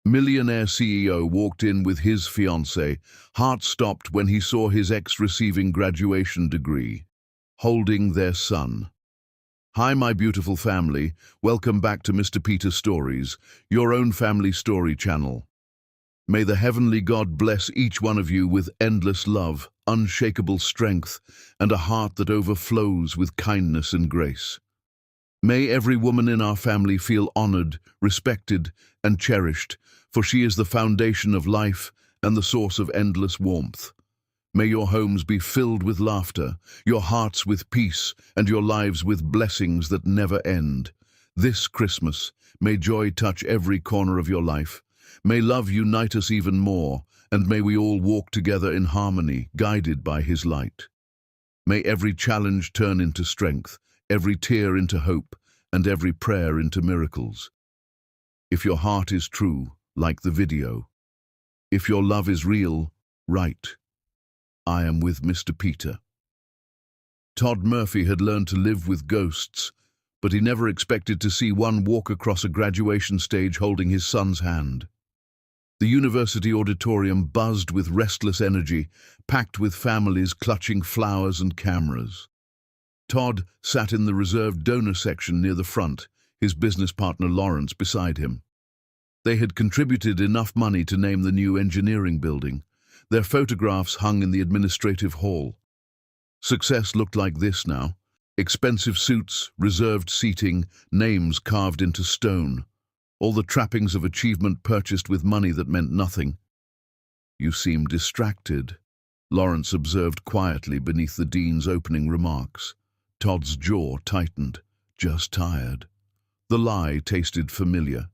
Millionaire CEO walked in with his fiancée. Heart stopped when he saw his ex receiving graduation degree, holding their son. Hi, my beautiful family. Welcome back to Mr. Peter Stories, your own family story channel. May the heavenly God bless each one of you with endless love, unshakable strength, and a heart that overflows with kindness and grace. May every woman in our family feel honored, respected, and cherished, for she is the foundation of life and the source of endless warmth. May your homes be filled with laughter, your hearts with peace, and your lives with blessings that never end. This Christmas, may joy touch every corner of your life. May love unite us even more, and may we all walk together in harmony, guided by His light. May every challenge turn into strength, every tear into hope, and every prayer into miracles. If your heart is true, like the video. If your love is real, write, "I am with Mr. Peter." Todd Murphy had learned to live with ghosts, but he never expected to see one walk across a graduation stage holding his son's hand. The university auditorium buzzed with restless energy, packed with families clutching flowers and cameras. Todd sat in the reserved donor section near the front, his business partner Lawrence beside him. They had contributed enough money to name the new engineering building. Their photographs hung in the administrative hall. Success looked like this now. Expensive suits, reserved seating, names carved into stone. All the trappings of achievement purchased with money that meant nothing. "You seem distracted," Lawrence observed quietly beneath the dean's opening remarks. Todd's jaw tightened. "Just tired." The lie tasted familiar.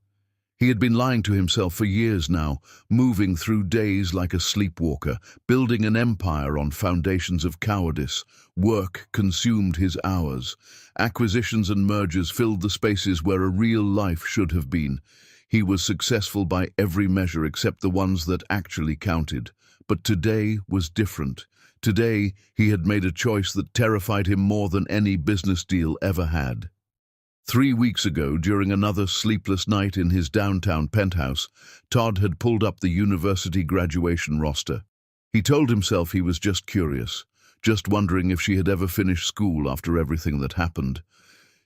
He had been lying to himself for years now, moving through days like a sleepwalker, building an empire on foundations of cowardice. Work consumed his hours. Acquisitions and mergers filled the spaces where a real life should have been. He was successful by every measure except the ones that actually counted. But today was different. Today, he had made a choice that terrified him more than any business deal ever had. 3 weeks ago, during another sleepless night in his downtown penthouse, Todd had pulled up the university graduation roster. He told himself he was just curious, just wondering if she had ever finished school after everything that happened.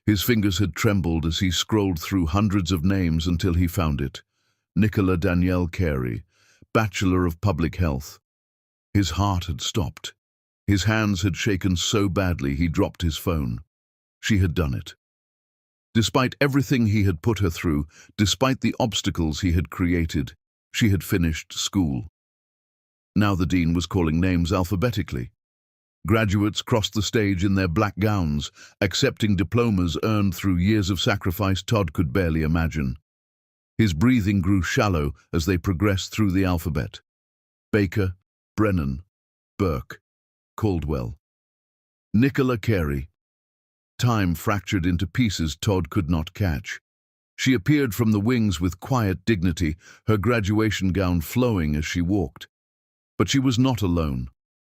His fingers had trembled as he scrolled through hundreds of names until he found it. Nicola Danielle Carey, Bachelor of Public Health. His heart had stopped. His hands had shaken so badly he dropped his phone. She had done it. Despite everything he had put her through, despite the obstacles he had created, she had finished school. Now the dean was calling names alphabetically. Graduates crossed the stage in their black gowns, accepting diplomas earned through years of sacrifice Todd could barely imagine. His breathing grew shallow as they progressed through the alphabet. Baker, Brennan, Burke, Caldwell. Nicola Carey. Time fractured into pieces Todd could not catch. She appeared from the wings with quiet dignity, her graduation gown flowing as she walked. But she was not alone.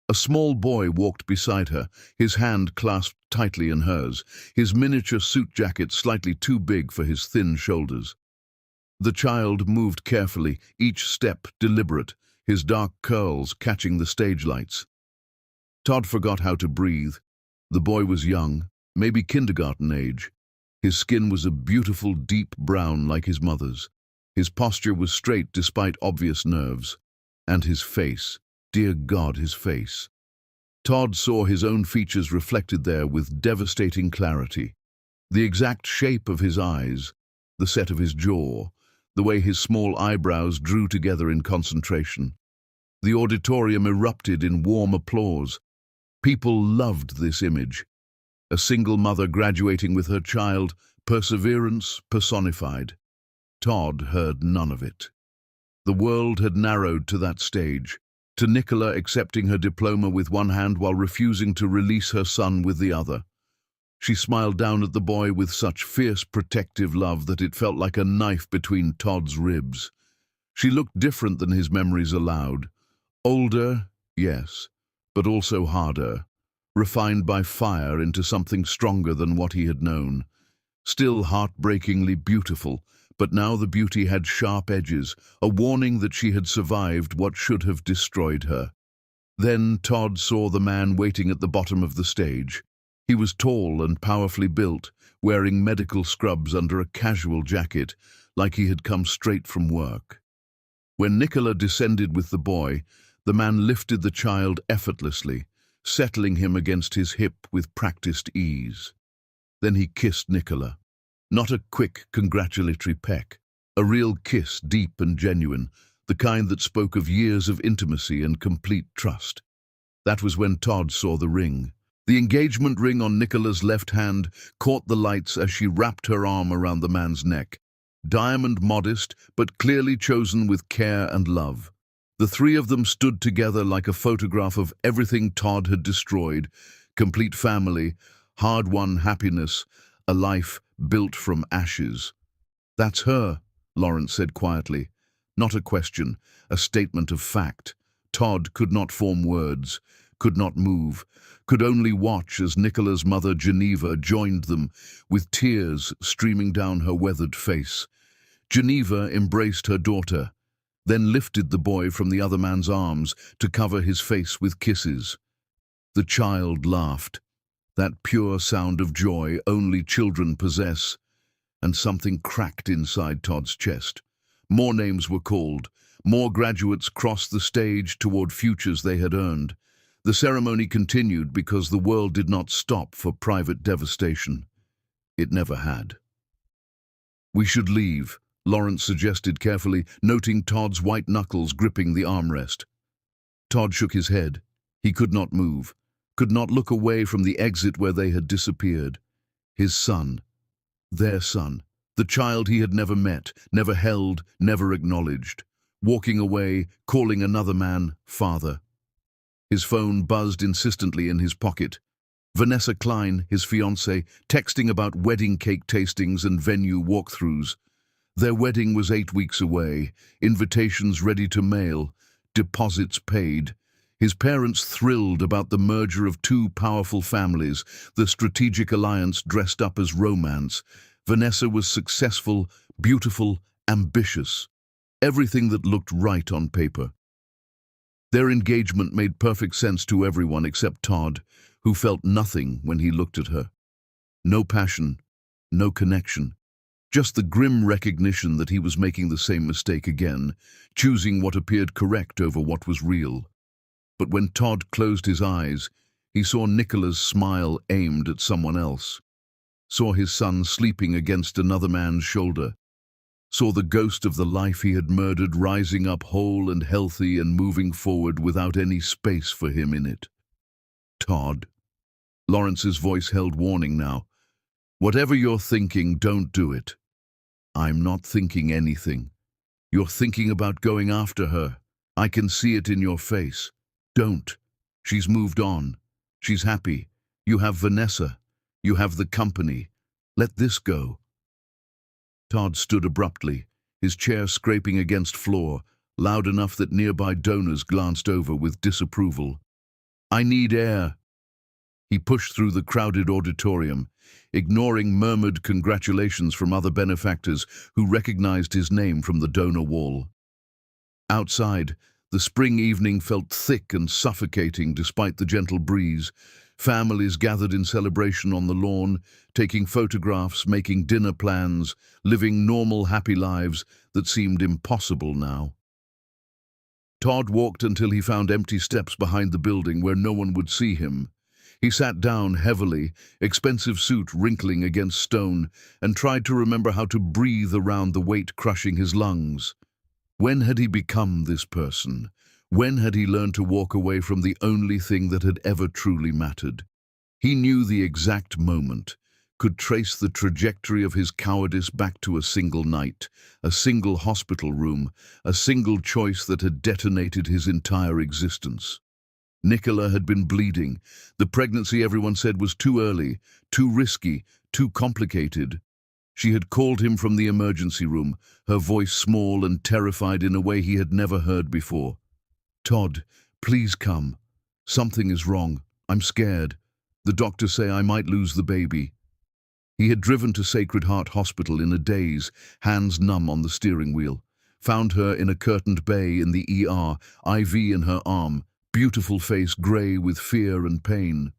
A small boy walked beside her, his hand clasped tightly in hers, his miniature suit jacket slightly too big for his thin shoulders. The child moved carefully, each step deliberate, his dark curls catching the stage lights. Todd forgot how to breathe. The boy was young, maybe kindergarten age. His skin was a beautiful deep brown like his mother's. His posture was straight despite obvious nerves. And his face, dear God, his face. Todd saw his own features reflected there with devastating clarity. The exact shape of his eyes, the set of his jaw, the way his small eyebrows drew together in concentration. The auditorium erupted in warm applause. People loved this image. A single mother graduating with her child, perseverance personified. Todd heard none of it. The world had narrowed to that stage, to Nicola accepting her diploma with one hand while refusing to release her son with the other. She smiled down at the boy with such fierce protective love that it felt like a knife between Todd's ribs. She looked different than his memories allowed. Older, yes, but also harder. Refined by fire into something stronger than what he had known. Still heartbreakingly beautiful, But now the beauty had sharp edges, a warning that she had survived what should have destroyed her. Then Todd saw the man waiting at the bottom of the stage. He was tall and powerfully built, wearing medical scrubs under a casual jacket, like he had come straight from work. When Nicola descended with the boy, the man lifted the child effortlessly, settling him against his hip with practiced ease. Then he kissed Nicola. Not a quick, congratulatory peck. A real kiss, deep and genuine, the kind that spoke of years of intimacy and complete trust. That was when Todd saw the ring. The engagement ring on Nicola's left hand caught the lights as she wrapped her arm around the man's neck. Diamond modest, but clearly chosen with care and love. The three of them stood together like a photograph of everything Todd had destroyed: complete family, hard-won happiness, a life built from ashes. "That's her," Lawrence said quietly. Not a question, a statement of fact. Todd could not form words, could not move, could only watch as Nicola's mother Geneva joined them, with tears streaming down her weathered face. Geneva embraced her daughter, then lifted the boy from the other man's arms to cover his face with kisses. The child laughed, that pure sound of joy only children possess, and something cracked inside Todd's chest. More names were called, more graduates crossed the stage toward futures they had earned. The ceremony continued because the world did not stop for private devastation. It never had. "We should leave," Lawrence suggested carefully, noting Todd's white knuckles gripping the armrest. Todd shook his head. He could not move, could not look away from the exit where they had disappeared. His son, their son, the child he had never met, never held, never acknowledged, walking away, calling another man father. His phone buzzed insistently in his pocket. Vanessa Klein, his fiancée, texting about wedding cake tastings and venue walkthroughs. Their wedding was 8 weeks away, invitations ready to mail, deposits paid. His parents thrilled about the merger of two powerful families, the strategic alliance dressed up as romance. Vanessa was successful, beautiful, ambitious. Everything that looked right on paper. Their engagement made perfect sense to everyone except Todd, who felt nothing when he looked at her. No passion, no connection. Just the grim recognition that he was making the same mistake again, choosing what appeared correct over what was real. But when Todd closed his eyes, he saw Nicola's smile aimed at someone else. Saw his son sleeping against another man's shoulder. Saw the ghost of the life he had murdered rising up whole and healthy and moving forward without any space for him in it. "Todd." Lawrence's voice held warning now. "Whatever you're thinking, don't do it." "I'm not thinking anything. You're thinking about going after her. I can see it in your face. Don't. She's moved on. She's happy. You have Vanessa. You have the company. Let this go." Todd stood abruptly, his chair scraping against floor, loud enough that nearby donors glanced over with disapproval. "I need air." He pushed through the crowded auditorium, ignoring murmured congratulations from other benefactors who recognized his name from the donor wall. Outside, the spring evening felt thick and suffocating despite the gentle breeze. Families gathered in celebration on the lawn, taking photographs, making dinner plans, living normal, happy lives that seemed impossible now. Todd walked until he found empty steps behind the building where no one would see him. He sat down heavily, expensive suit wrinkling against stone, and tried to remember how to breathe around the weight crushing his lungs. When had he become this person? When had he learned to walk away from the only thing that had ever truly mattered? He knew the exact moment, could trace the trajectory of his cowardice back to a single night, a single hospital room, a single choice that had detonated his entire existence. Nicola had been bleeding. The pregnancy, everyone said, was too early, too risky, too complicated. She had called him from the emergency room, her voice small and terrified in a way he had never heard before. "Todd, please come. Something is wrong. I'm scared. The doctors say I might lose the baby." He had driven to Sacred Heart Hospital in a daze, hands numb on the steering wheel. Found her in a curtained bay in the ER, IV in her arm, beautiful face grey with fear and pain.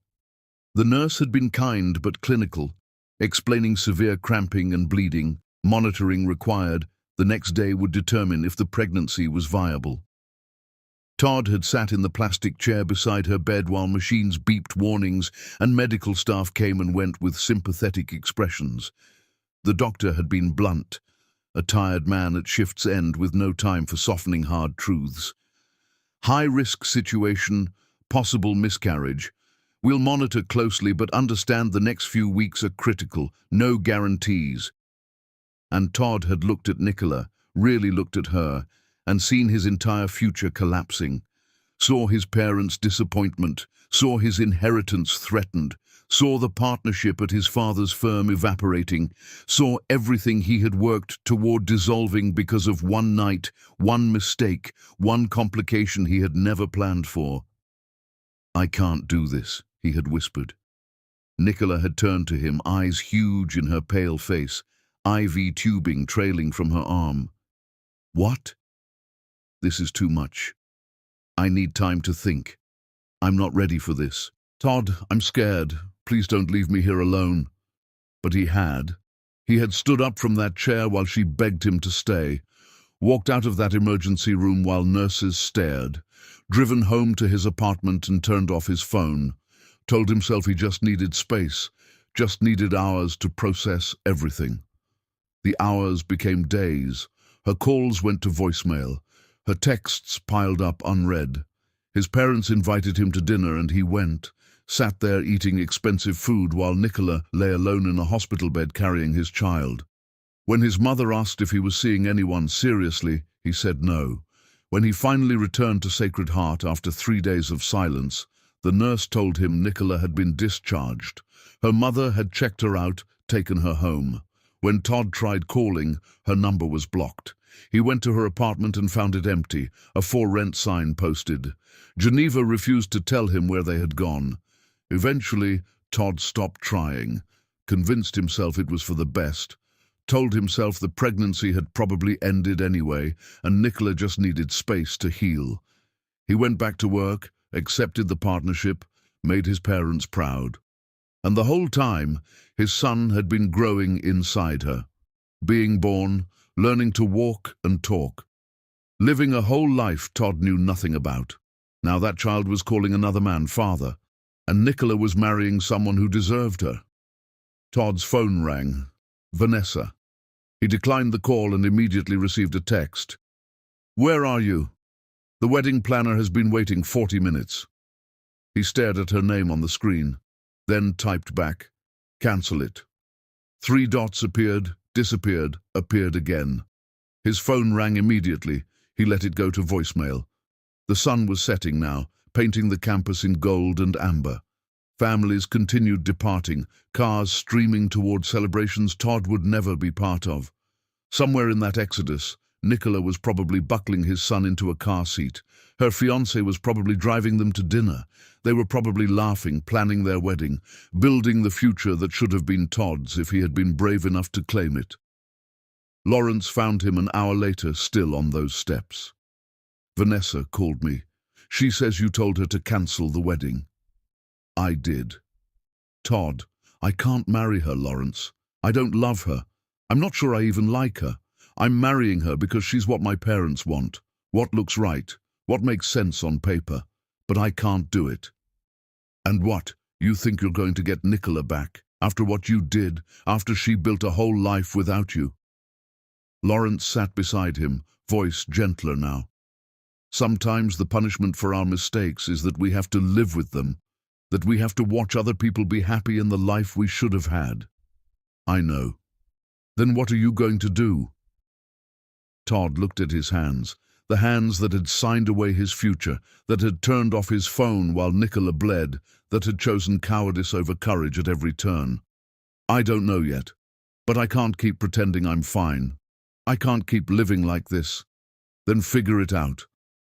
The nurse had been kind but clinical, explaining severe cramping and bleeding, monitoring required. The next day would determine if the pregnancy was viable. Todd had sat in the plastic chair beside her bed while machines beeped warnings and medical staff came and went with sympathetic expressions. The doctor had been blunt, a tired man at shift's end with no time for softening hard truths. High-risk situation, possible miscarriage. We'll monitor closely but understand the next few weeks are critical, no guarantees. And Todd had looked at Nicola, really looked at her, and seen his entire future collapsing. Saw his parents' disappointment, saw his inheritance threatened, saw the partnership at his father's firm evaporating, saw everything he had worked toward dissolving because of one night, one mistake, one complication he had never planned for. "I can't do this," he had whispered. Nicola had turned to him, eyes huge in her pale face, IV tubing trailing from her arm. "What?" "This is too much. I need time to think. I'm not ready for this. Todd, I'm scared. Please don't leave me here alone." But he had. He had stood up from that chair while she begged him to stay, walked out of that emergency room while nurses stared, driven home to his apartment and turned off his phone, told himself he just needed space, just needed hours to process everything. The hours became days. Her calls went to voicemail. Her texts piled up unread. His parents invited him to dinner and he went, sat there eating expensive food while Nicola lay alone in a hospital bed carrying his child. When his mother asked if he was seeing anyone seriously, he said no. When he finally returned to Sacred Heart after 3 days of silence, the nurse told him Nicola had been discharged. Her mother had checked her out, taken her home. When Todd tried calling, her number was blocked. He went to her apartment and found it empty, a for rent sign posted. Geneva refused to tell him where they had gone. Eventually, Todd stopped trying, convinced himself it was for the best, told himself the pregnancy had probably ended anyway, and Nicola just needed space to heal. He went back to work, accepted the partnership, made his parents proud. And the whole time, his son had been growing inside her, being born, learning to walk and talk, living a whole life Todd knew nothing about. Now that child was calling another man father, and Nicola was marrying someone who deserved her. Todd's phone rang. Vanessa. He declined the call and immediately received a text. "Where are you? The wedding planner has been waiting 40 minutes. He stared at her name on the screen, then typed back, "Cancel it." 3 dots appeared, disappeared, appeared again. His phone rang immediately. He let it go to voicemail. The sun was setting now, painting the campus in gold and amber. Families continued departing, cars streaming toward celebrations Todd would never be part of. Somewhere in that exodus, Nicola was probably buckling his son into a car seat. Her fiancé was probably driving them to dinner. They were probably laughing, planning their wedding, building the future that should have been Todd's if he had been brave enough to claim it. Lawrence found him an hour later, still on those steps. "Vanessa called me. She says you told her to cancel the wedding." "I did." "Todd, I can't marry her, Lawrence. I don't love her. I'm not sure I even like her. I'm marrying her because she's what my parents want, what looks right, what makes sense on paper. But I can't do it." "And what, you think you're going to get Nicola back, after what you did, after she built a whole life without you?" Lawrence sat beside him, voice gentler now. "Sometimes the punishment for our mistakes is that we have to live with them, that we have to watch other people be happy in the life we should have had." "I know. Then what are you going to do?" Todd looked at his hands, the hands that had signed away his future, that had turned off his phone while Nicola bled, that had chosen cowardice over courage at every turn. "I don't know yet, but I can't keep pretending I'm fine. I can't keep living like this." "Then figure it out.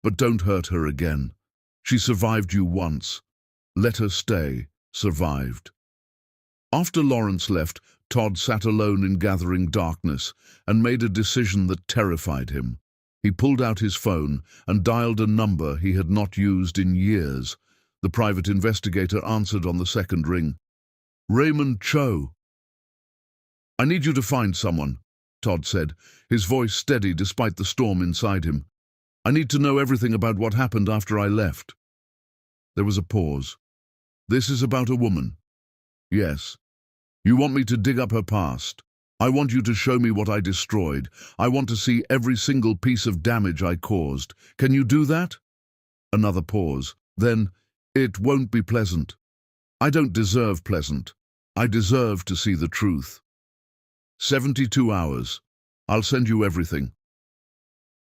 But don't hurt her again. She survived you once. Let her stay, survived." After Lawrence left, Todd sat alone in gathering darkness and made a decision that terrified him. He pulled out his phone and dialed a number he had not used in years. The private investigator answered on the second ring. "Raymond Cho." "I need you to find someone," Todd said, his voice steady despite the storm inside him. "I need to know everything about what happened after I left." There was a pause. "This is about a woman." "Yes. You want me to dig up her past. I want you to show me what I destroyed. I want to see every single piece of damage I caused. Can you do that?" Another pause. Then, "It won't be pleasant. I don't deserve pleasant. I deserve to see the truth." 72 hours. I'll send you everything."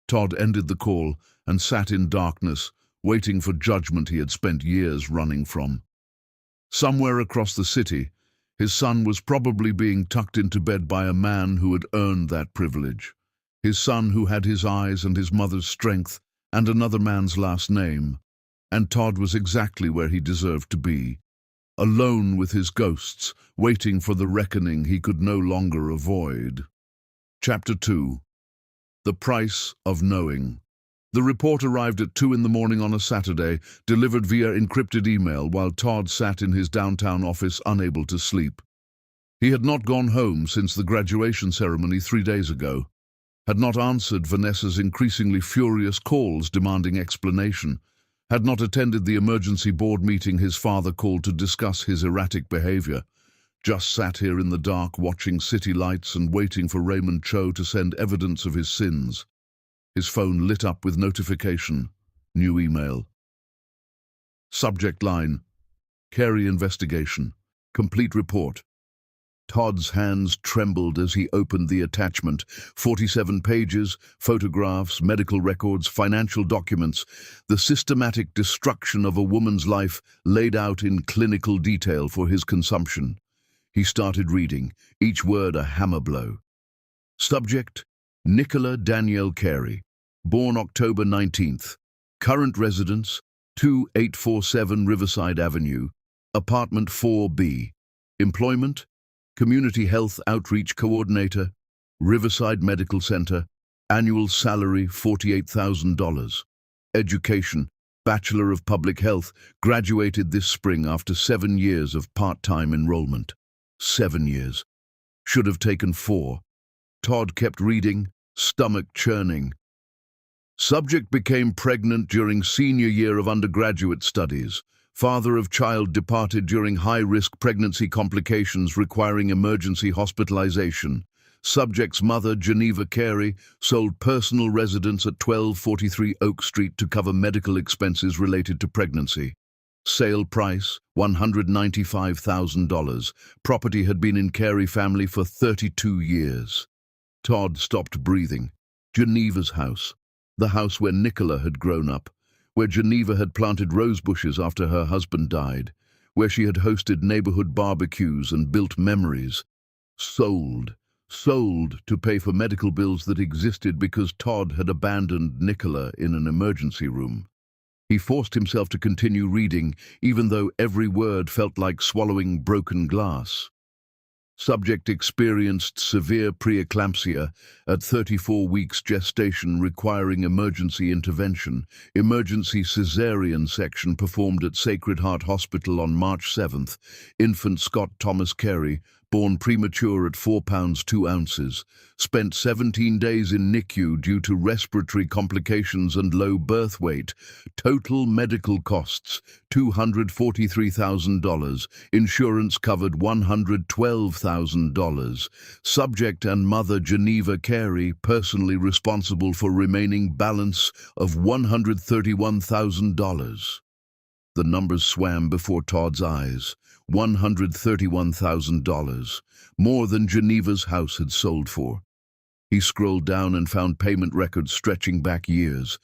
Todd ended the call and sat in darkness, waiting for judgment he had spent years running from. Somewhere across the city, his son was probably being tucked into bed by a man who had earned that privilege. His son who had his eyes and his mother's strength and another man's last name. And Todd was exactly where he deserved to be. Alone with his ghosts, waiting for the reckoning he could no longer avoid. Chapter 2. The Price of Knowing. The report arrived at 2 in the morning on a Saturday, delivered via encrypted email while Todd sat in his downtown office unable to sleep. He had not gone home since the graduation ceremony 3 days ago, had not answered Vanessa's increasingly furious calls demanding explanation, had not attended the emergency board meeting his father called to discuss his erratic behavior, just sat here in the dark watching city lights and waiting for Raymond Cho to send evidence of his sins. His phone lit up with notification. New email. Subject line: Carey investigation. Complete report. Todd's hands trembled as he opened the attachment. 47 pages, photographs, medical records, financial documents. The systematic destruction of a woman's life laid out in clinical detail for his consumption. He started reading, each word a hammer blow. Subject: Nicola Danielle Carey, born October 19th. Current residence: 2847 Riverside Avenue, apartment 4B. Employment: Community Health Outreach Coordinator, Riverside Medical Center. Annual salary $48,000. Education: Bachelor of Public Health, graduated this spring after 7 years of part-time enrollment. 7 years. Should have taken 4. Todd kept reading, stomach churning. Subject became pregnant during senior year of undergraduate studies. Father of child departed during high-risk pregnancy complications requiring emergency hospitalization. Subject's mother, Geneva Carey, sold personal residence at 1243 Oak Street to cover medical expenses related to pregnancy. Sale price, $195,000. Property had been in Carey family for 32 years. Todd stopped breathing. Geneva's house. The house where Nicola had grown up, where Geneva had planted rose bushes after her husband died, where she had hosted neighborhood barbecues and built memories. Sold to pay for medical bills that existed because Todd had abandoned Nicola in an emergency room. He forced himself to continue reading, even though every word felt like swallowing broken glass. Subject experienced severe preeclampsia at 34 weeks gestation requiring emergency intervention. Emergency cesarean section performed at Sacred Heart Hospital on March 7th. Infant Scott Thomas Carey, born premature at 4 pounds 2 ounces. Spent 17 days in NICU due to respiratory complications and low birth weight. Total medical costs, $243,000. Insurance covered $112,000. Subject and mother Geneva Carey, personally responsible for remaining balance of $131,000. The numbers swam before Todd's eyes. $131,000, more than Geneva's house had sold for. He scrolled down and found payment records stretching back years.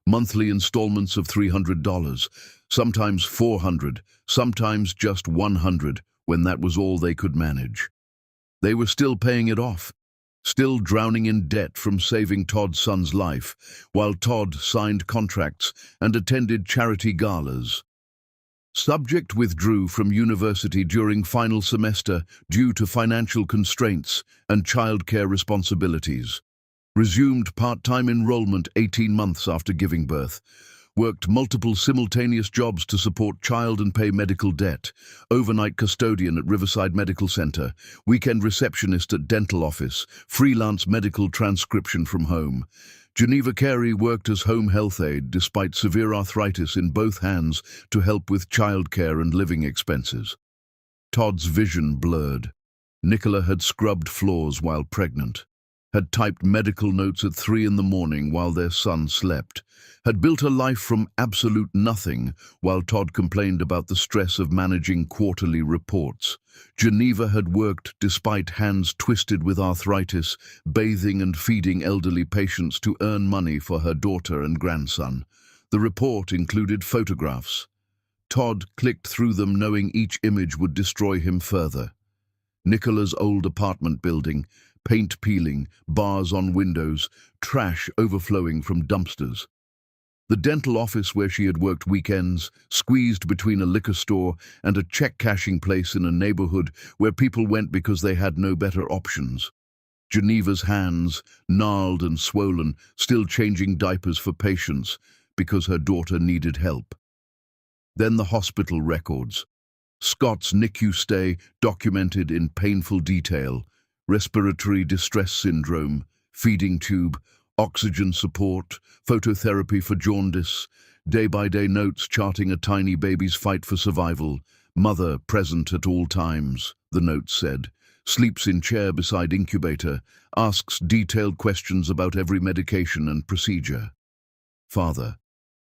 Monthly installments of $300, sometimes $400, sometimes just $100, when that was all they could manage. They were still paying it off, still drowning in debt from saving Todd's son's life, while Todd signed contracts and attended charity galas. Subject withdrew from university during final semester due to financial constraints and childcare responsibilities. Resumed part-time enrollment 18 months after giving birth. Worked multiple simultaneous jobs to support child and pay medical debt. Overnight custodian at Riverside Medical Center. Weekend receptionist at dental office. Freelance medical transcription from home. Geneva Carey worked as home health aide despite severe arthritis in both hands to help with childcare and living expenses. Todd's vision blurred. Nicola had scrubbed floors while pregnant, had typed medical notes at 3 in the morning while their son slept, had built a life from absolute nothing while Todd complained about the stress of managing quarterly reports. Geneva had worked despite hands twisted with arthritis, bathing and feeding elderly patients to earn money for her daughter and grandson. The report included photographs. Todd clicked through them knowing each image would destroy him further. Nicola's old apartment building, paint peeling, bars on windows, trash overflowing from dumpsters. The dental office where she had worked weekends, squeezed between a liquor store and a check-cashing place in a neighborhood where people went because they had no better options. Geneva's hands, gnarled and swollen, still changing diapers for patients because her daughter needed help. Then the hospital records. Scott's NICU stay documented in painful detail. Respiratory distress syndrome, feeding tube, oxygen support, phototherapy for jaundice, day-by-day notes charting a tiny baby's fight for survival, mother present at all times, the note said, sleeps in chair beside incubator, asks detailed questions about every medication and procedure. Father,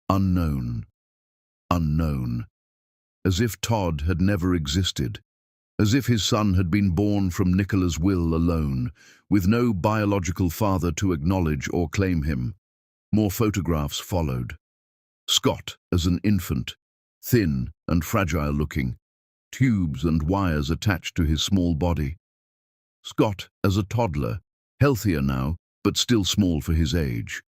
unknown, unknown, as if Todd had never existed. As if his son had been born from Nicola's will alone, with no biological father to acknowledge or claim him. More photographs followed. Scott as an infant, thin and fragile-looking, tubes and wires attached to his small body. Scott as a toddler, healthier now, but still small for his age.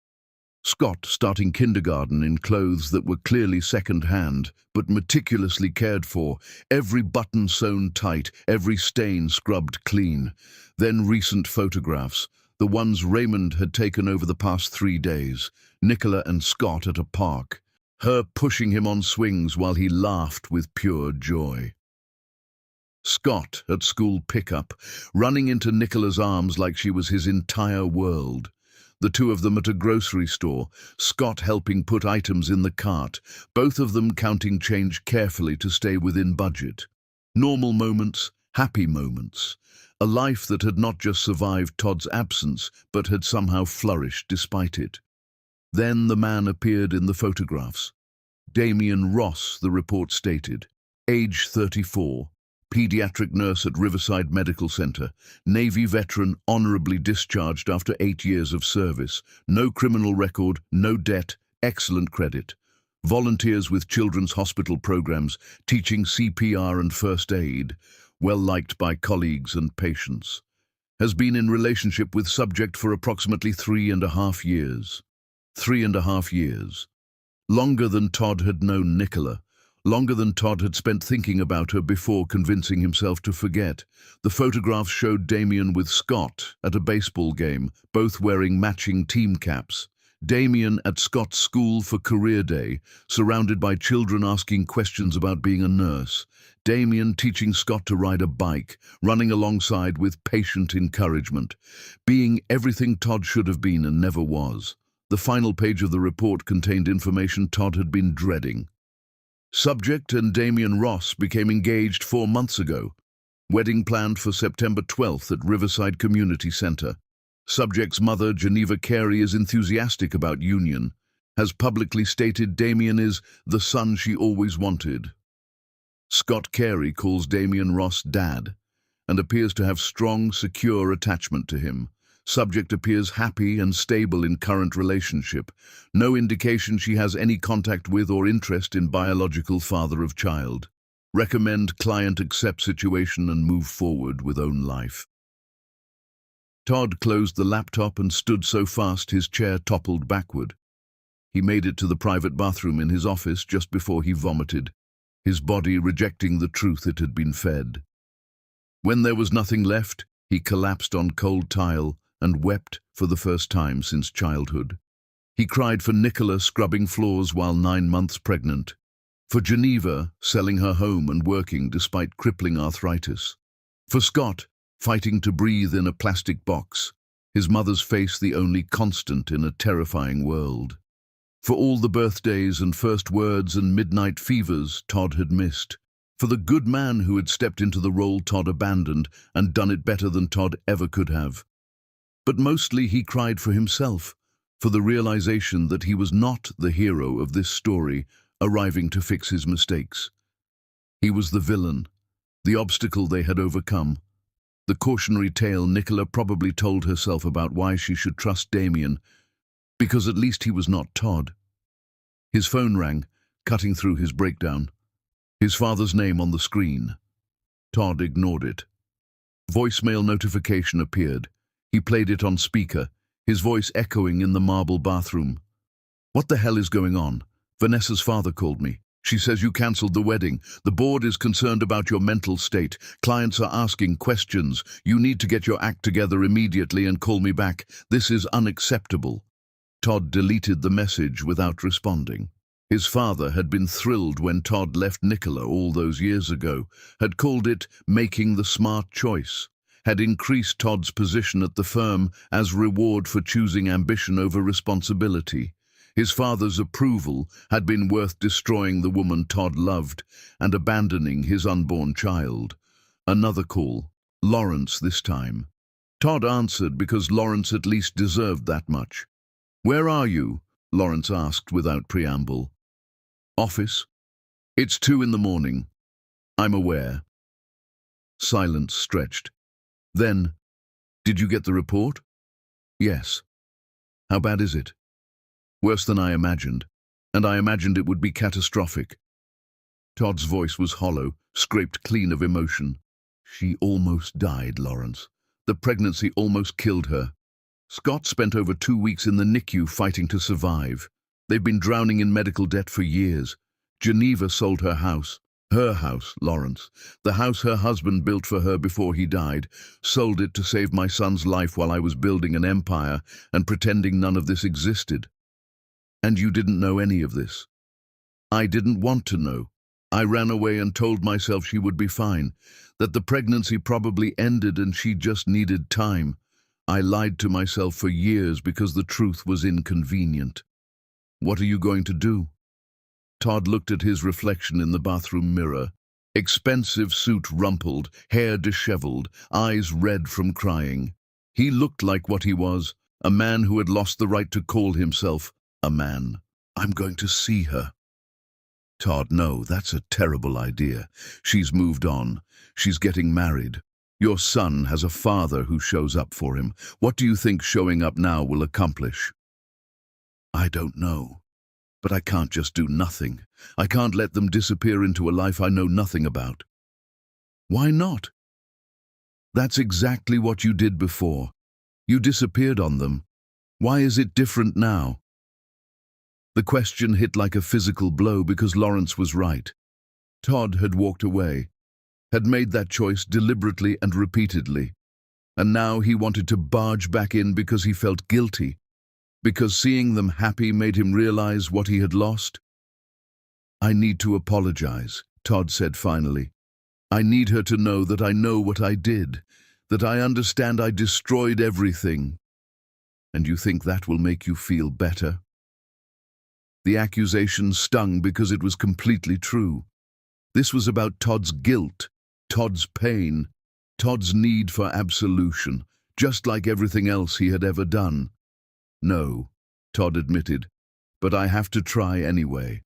Scott starting kindergarten in clothes that were clearly second-hand, but meticulously cared for, every button sewn tight, every stain scrubbed clean. Then recent photographs, the ones Raymond had taken over the past 3 days, Nicola and Scott at a park, her pushing him on swings while he laughed with pure joy. Scott at school pickup, running into Nicola's arms like she was his entire world. The two of them at a grocery store, Scott helping put items in the cart, both of them counting change carefully to stay within budget. Normal moments, happy moments. A life that had not just survived Todd's absence, but had somehow flourished despite it. Then the man appeared in the photographs. Damien Ross, the report stated. Age 34. Pediatric nurse at Riverside Medical Center, Navy veteran honorably discharged after 8 years of service, no criminal record, no debt, excellent credit. Volunteers with children's hospital programs, teaching CPR and first aid, well liked by colleagues and patients. Has been in relationship with subject for approximately 3.5 years. 3.5 years. Longer than Todd had known Nicola. Longer than Todd had spent thinking about her before convincing himself to forget. The photographs showed Damien with Scott at a baseball game, both wearing matching team caps. Damien at Scott's school for career day, surrounded by children asking questions about being a nurse. Damien teaching Scott to ride a bike, running alongside with patient encouragement. Being everything Todd should have been and never was. The final page of the report contained information Todd had been dreading. Subject and Damien Ross became engaged 4 months ago. Wedding planned for September 12th at Riverside Community Center. Subject's mother, Geneva Carey, is enthusiastic about union, has publicly stated Damien is the son she always wanted. Scott Carey calls Damien Ross dad and appears to have strong, secure attachment to him. Subject appears happy and stable in current relationship. No indication she has any contact with or interest in biological father of child. Recommend client accept situation and move forward with own life. Todd closed the laptop and stood so fast his chair toppled backward. He made it to the private bathroom in his office just before he vomited. his body rejecting the truth it had been fed. When there was nothing left, he collapsed on cold tile and wept for the first time since childhood. He cried for Nicola scrubbing floors while 9 months pregnant, for Geneva selling her home and working despite crippling arthritis, for Scott fighting to breathe in a plastic box, his mother's face the only constant in a terrifying world, for all the birthdays and first words and midnight fevers Todd had missed, for the good man who had stepped into the role Todd abandoned and done it better than Todd ever could have. But mostly he cried for himself, for the realization that he was not the hero of this story arriving to fix his mistakes. He was the villain, the obstacle they had overcome, the cautionary tale Nicola probably told herself about why she should trust Damien, because at least he was not Todd. His phone rang, cutting through his breakdown. His father's name on the screen. Todd ignored it. Voicemail notification appeared. He played it on speaker, his voice echoing in the marble bathroom. "What the hell is going on? Vanessa's father called me. She says you cancelled the wedding. The board is concerned about your mental state. Clients are asking questions. You need to get your act together immediately and call me back. This is unacceptable." Todd deleted the message without responding. His father had been thrilled when Todd left Nicola all those years ago, had called it making the smart choice, had increased Todd's position at the firm as reward for choosing ambition over responsibility. His father's approval had been worth destroying the woman Todd loved and abandoning his unborn child. Another call, Lawrence this time. Todd answered because Lawrence at least deserved that much. "Where are you?" Lawrence asked without preamble. "Office. It's 2 in the morning. I'm aware." Silence stretched. Then, "Did you get the report?" "Yes." "How bad is it?" "Worse than I imagined, and I imagined it would be catastrophic." Todd's voice was hollow, scraped clean of emotion. "She almost died, Lawrence. The pregnancy almost killed her. Scott spent over 2 weeks in the NICU fighting to survive. They've been drowning in medical debt for years. Geneva sold her house, Lawrence, the house her husband built for her before he died, sold it to save my son's life while I was building an empire and pretending none of this existed. And you didn't know any of this." "I didn't want to know. I ran away and told myself she would be fine, that the pregnancy probably ended and she just needed time. I lied to myself for years because the truth was inconvenient." "What are you going to do?" Todd looked at his reflection in the bathroom mirror. Expensive suit rumpled, hair disheveled, eyes red from crying. He looked like what he was, a man who had lost the right to call himself a man. "I'm going to see her." "Todd, no, that's a terrible idea. She's moved on. She's getting married. Your son has a father who shows up for him. What do you think showing up now will accomplish?" "I don't know. But I can't just do nothing. I can't let them disappear into a life I know nothing about." "Why not?" "That's exactly what you did before. You disappeared on them. Why is it different now?" The question hit like a physical blow because Lawrence was right. Todd had walked away, had made that choice deliberately and repeatedly, and now he wanted to barge back in because he felt guilty, because seeing them happy made him realize what he had lost. "I need to apologize," Todd said finally. "I need her to know that I know what I did, that I understand I destroyed everything." "And you think that will make you feel better?" The accusation stung because it was completely true. This was about Todd's guilt, Todd's pain, Todd's need for absolution, just like everything else he had ever done. "No," Todd admitted, "but I have to try anyway."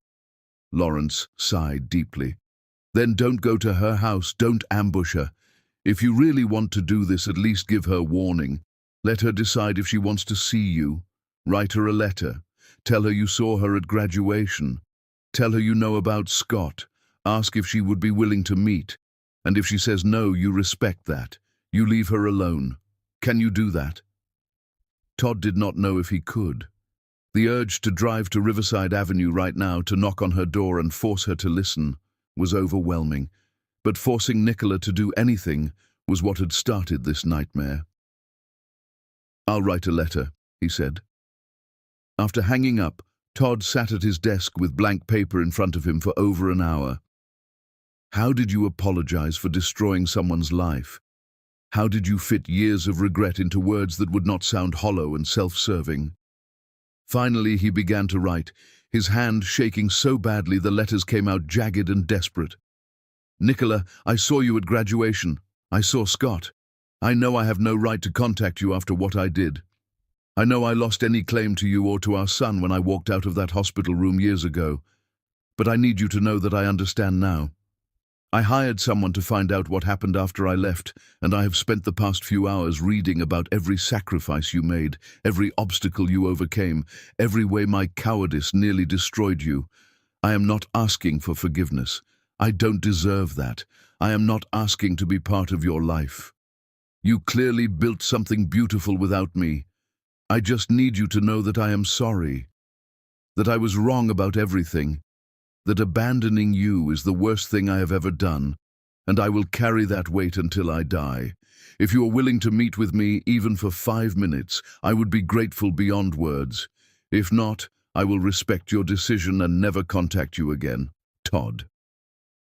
Lawrence sighed deeply. "Then don't go to her house, don't ambush her. If you really want to do this, at least give her warning. Let her decide if she wants to see you. Write her a letter. Tell her you saw her at graduation. Tell her you know about Scott. Ask if she would be willing to meet. And if she says no, you respect that. You leave her alone. Can you do that?" Todd did not know if he could. The urge to drive to Riverside Avenue right now, to knock on her door and force her to listen, was overwhelming, but forcing Nicola to do anything was what had started this nightmare. "I'll write a letter," he said. After hanging up, Todd sat at his desk with blank paper in front of him for over an hour. How did you apologize for destroying someone's life? How did you fit years of regret into words that would not sound hollow and self-serving? Finally, he began to write, his hand shaking so badly the letters came out jagged and desperate. "Nicola, I saw you at graduation. I saw Scott. I know I have no right to contact you after what I did. I know I lost any claim to you or to our son when I walked out of that hospital room years ago. But I need you to know that I understand now. I hired someone to find out what happened after I left, and I have spent the past few hours reading about every sacrifice you made, every obstacle you overcame, every way my cowardice nearly destroyed you. I am not asking for forgiveness. I don't deserve that. I am not asking to be part of your life. You clearly built something beautiful without me. I just need you to know that I am sorry, that I was wrong about everything, that abandoning you is the worst thing I have ever done, and I will carry that weight until I die. If you are willing to meet with me, even for 5 minutes, I would be grateful beyond words. If not, I will respect your decision and never contact you again. Todd."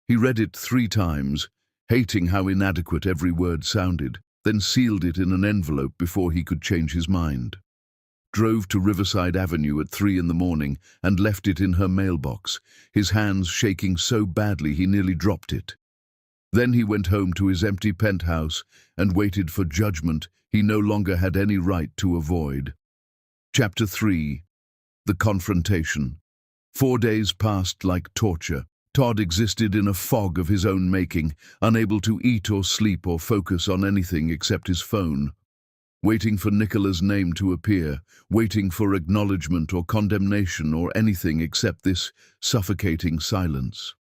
He read it 3 times, hating how inadequate every word sounded, then sealed it in an envelope before he could change his mind. Drove to Riverside Avenue at 3 in the morning and left it in her mailbox, his hands shaking so badly he nearly dropped it. Then he went home to his empty penthouse and waited for judgment he no longer had any right to avoid. Chapter 3. The Confrontation. 4 days passed like torture. Todd existed in a fog of his own making, unable to eat or sleep or focus on anything except his phone. Waiting for Nicola's name to appear, waiting for acknowledgement or condemnation or anything except this suffocating silence.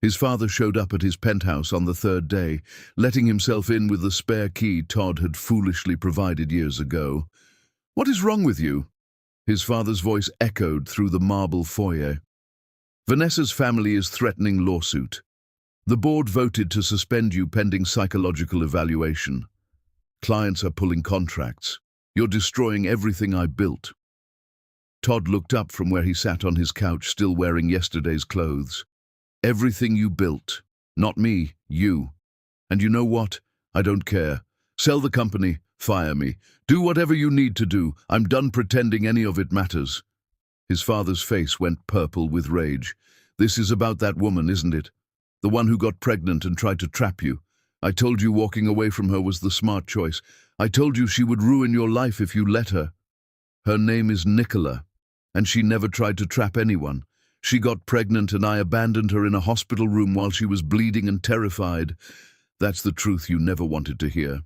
His father showed up at his penthouse on the 3rd day, letting himself in with the spare key Todd had foolishly provided years ago. "What is wrong with you?" His father's voice echoed through the marble foyer. "Vanessa's family is threatening lawsuit. The board voted to suspend you pending psychological evaluation. Clients are pulling contracts. You're destroying everything I built." Todd looked up from where he sat on his couch, still wearing yesterday's clothes. "Everything you built. Not me, you. And you know what? I don't care. Sell the company, fire me. Do whatever you need to do. I'm done pretending any of it matters." His father's face went purple with rage. "This is about that woman, isn't it? The one who got pregnant and tried to trap you. I told you walking away from her was the smart choice. I told you she would ruin your life if you let her. Her name is Nicola, and she never tried to trap anyone. She got pregnant and I abandoned her in a hospital room while she was bleeding and terrified. That's the truth you never wanted to hear.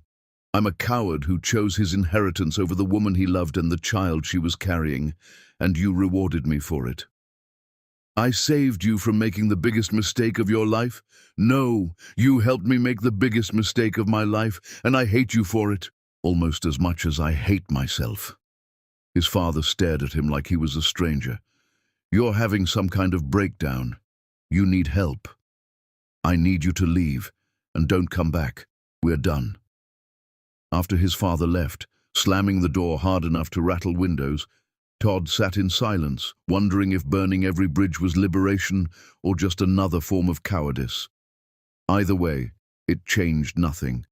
I'm a coward who chose his inheritance over the woman he loved and the child she was carrying, and you rewarded me for it. I saved you from making the biggest mistake of your life? No, you helped me make the biggest mistake of my life, and I hate you for it, almost as much as I hate myself." His father stared at him like he was a stranger. "You're having some kind of breakdown. You need help. I need you to leave, and don't come back. We're done." After his father left, slamming the door hard enough to rattle windows, Todd sat in silence, wondering if burning every bridge was liberation or just another form of cowardice. Either way, it changed nothing.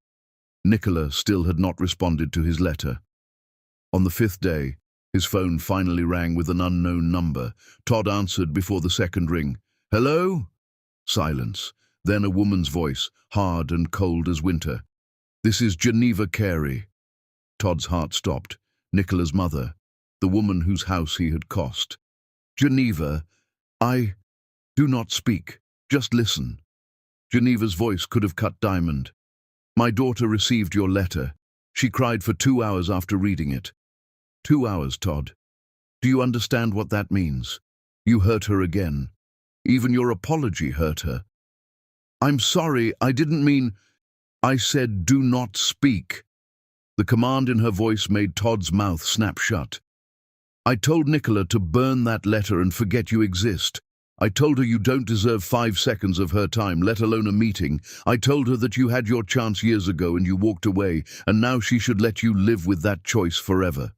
Nicola still had not responded to his letter. On the 5th day, his phone finally rang with an unknown number. Todd answered before the 2nd ring. "Hello?" Silence. Then a woman's voice, hard and cold as winter. "This is Geneva Carey." Todd's heart stopped. Nicola's mother, the woman whose house he had cost. "Geneva, do not speak. Just listen." Geneva's voice could have cut diamond. "My daughter received your letter. She cried for 2 hours after reading it." 2 hours, Todd. Do you understand what that means? You hurt her again. Even your apology hurt her. "I'm sorry, I didn't mean—" "I said do not speak." The command in her voice made Todd's mouth snap shut. "I told Nicola to burn that letter and forget you exist. I told her you don't deserve 5 seconds of her time, let alone a meeting. I told her that you had your chance years ago and you walked away, and now she should let you live with that choice forever.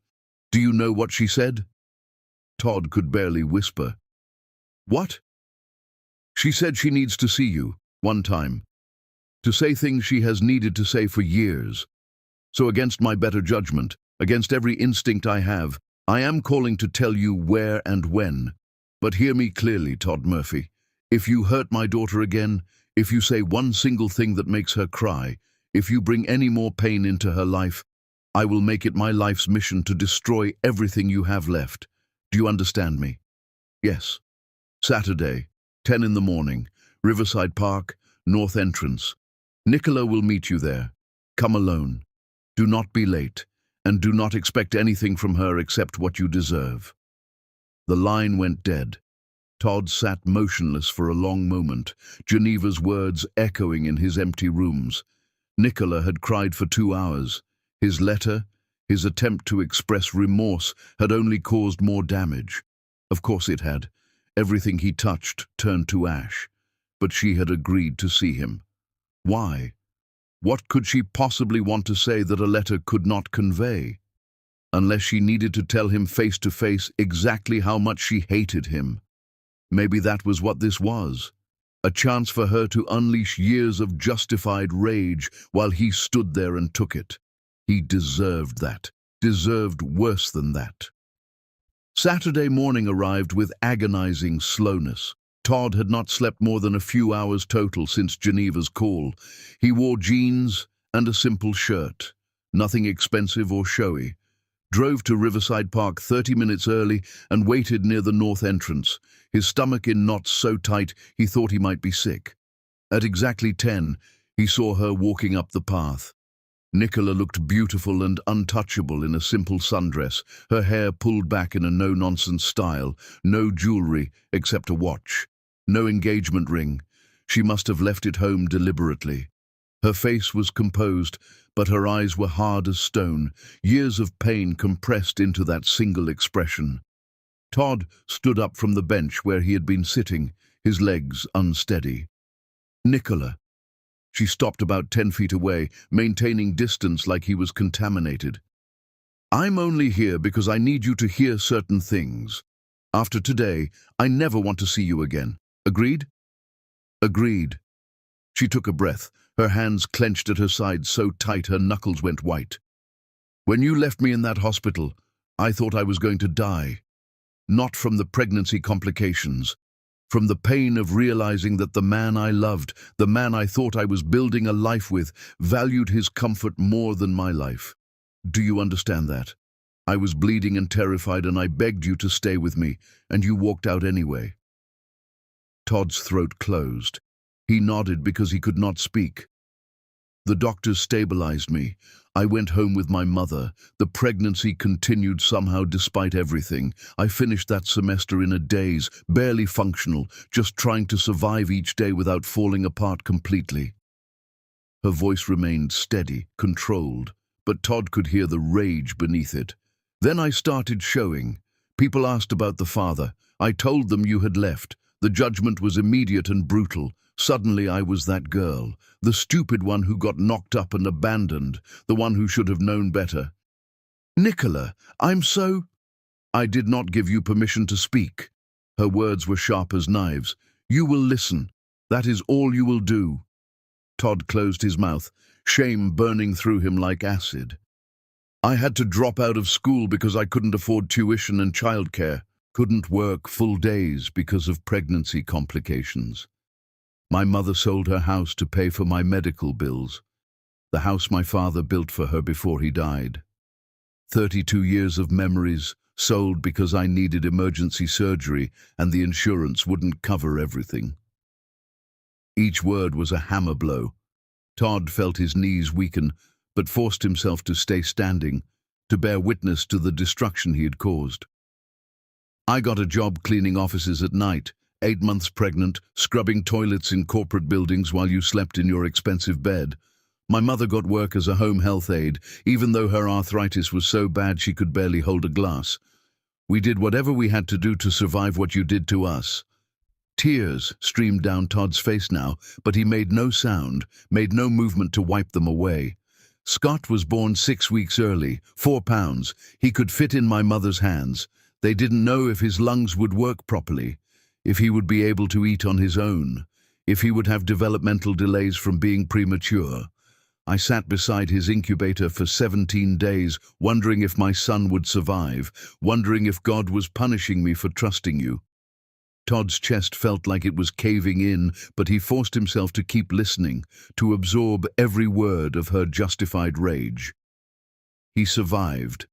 Do you know what she said? Todd could barely whisper. What? She said she needs to see you, one time, to say things she has needed to say for years. So against my better judgment, against every instinct I have, I am calling to tell you where and when. But hear me clearly, Todd Murphy. If you hurt my daughter again, if you say one single thing that makes her cry, if you bring any more pain into her life, I will make it my life's mission to destroy everything you have left. Do you understand me? Yes. Saturday, 10 in the morning, Riverside Park, North Entrance. Nicola will meet you there. Come alone. Do not be late, and do not expect anything from her except what you deserve. The line went dead. Todd sat motionless for a long moment, Geneva's words echoing in his empty rooms. Nicola had cried for 2 hours. His letter, his attempt to express remorse, had only caused more damage. Of course it had. Everything he touched turned to ash. But she had agreed to see him. Why? What could she possibly want to say that a letter could not convey? Unless she needed to tell him face to face exactly how much she hated him. Maybe that was what this was. A chance for her to unleash years of justified rage while he stood there and took it. He deserved that. Deserved worse than that. Saturday morning arrived with agonizing slowness. Todd had not slept more than a few hours total since Geneva's call. He wore jeans and a simple shirt. Nothing expensive or showy. Drove to Riverside Park 30 minutes early and waited near the north entrance, his stomach in knots so tight he thought he might be sick. At exactly 10, he saw her walking up the path. Nicola looked beautiful and untouchable in a simple sundress, her hair pulled back in a no-nonsense style, no jewelry except a watch, no engagement ring. She must have left it home deliberately. Her face was composed, but her eyes were hard as stone, years of pain compressed into that single expression. Todd stood up from the bench where he had been sitting, his legs unsteady. Nicola. She stopped about 10 feet away, maintaining distance like he was contaminated. I'm only here because I need you to hear certain things. After today, I never want to see you again. Agreed? Agreed. She took a breath, her hands clenched at her sides so tight her knuckles went white. When you left me in that hospital, I thought I was going to die. Not from the pregnancy complications. From the pain of realizing that the man I loved, the man I thought I was building a life with, valued his comfort more than my life. Do you understand that? I was bleeding and terrified and I begged you to stay with me, and you walked out anyway. Todd's throat closed. He nodded because he could not speak. The doctors stabilized me. I went home with my mother. The pregnancy continued somehow despite everything. I finished that semester in a daze, barely functional, just trying to survive each day without falling apart completely. Her voice remained steady, controlled, but Todd could hear the rage beneath it. Then I started showing. People asked about the father. I told them you had left. The judgment was immediate and brutal. Suddenly I was that girl, the stupid one who got knocked up and abandoned, the one who should have known better. Nicola, I'm so... I did not give you permission to speak. Her words were sharp as knives. You will listen. That is all you will do. Todd closed his mouth, shame burning through him like acid. I had to drop out of school because I couldn't afford tuition and childcare, couldn't work full days because of pregnancy complications. My mother sold her house to pay for my medical bills, the house my father built for her before he died. 32 years of memories sold because I needed emergency surgery and the insurance wouldn't cover everything. Each word was a hammer blow. Todd felt his knees weaken, but forced himself to stay standing, to bear witness to the destruction he had caused. I got a job cleaning offices at night, 8 months pregnant, scrubbing toilets in corporate buildings while you slept in your expensive bed. My mother got work as a home health aide, even though her arthritis was so bad she could barely hold a glass. We did whatever we had to do to survive what you did to us. Tears streamed down Todd's face now, but he made no sound, made no movement to wipe them away. Scott was born 6 weeks early, 4 pounds. He could fit in my mother's hands. They didn't know if his lungs would work properly, if he would be able to eat on his own, if he would have developmental delays from being premature. I sat beside his incubator for 17 days, wondering if my son would survive, wondering if God was punishing me for trusting you. Todd's chest felt like it was caving in, but he forced himself to keep listening, to absorb every word of her justified rage. He survived.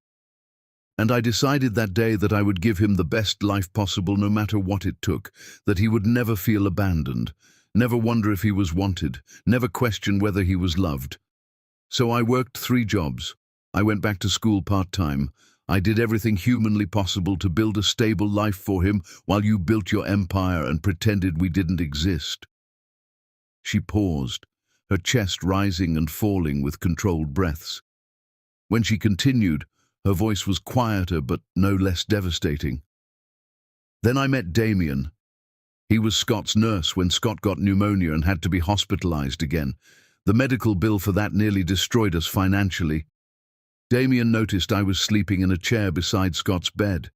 And I decided that day that I would give him the best life possible no matter what it took, that he would never feel abandoned, never wonder if he was wanted, never question whether he was loved. So I worked 3 jobs. I went back to school part-time. I did everything humanly possible to build a stable life for him while you built your empire and pretended we didn't exist. She paused, her chest rising and falling with controlled breaths. When she continued, her voice was quieter but no less devastating. Then I met Damien. He was Scott's nurse when Scott got pneumonia and had to be hospitalized again. The medical bill for that nearly destroyed us financially. Damien noticed I was sleeping in a chair beside Scott's bed.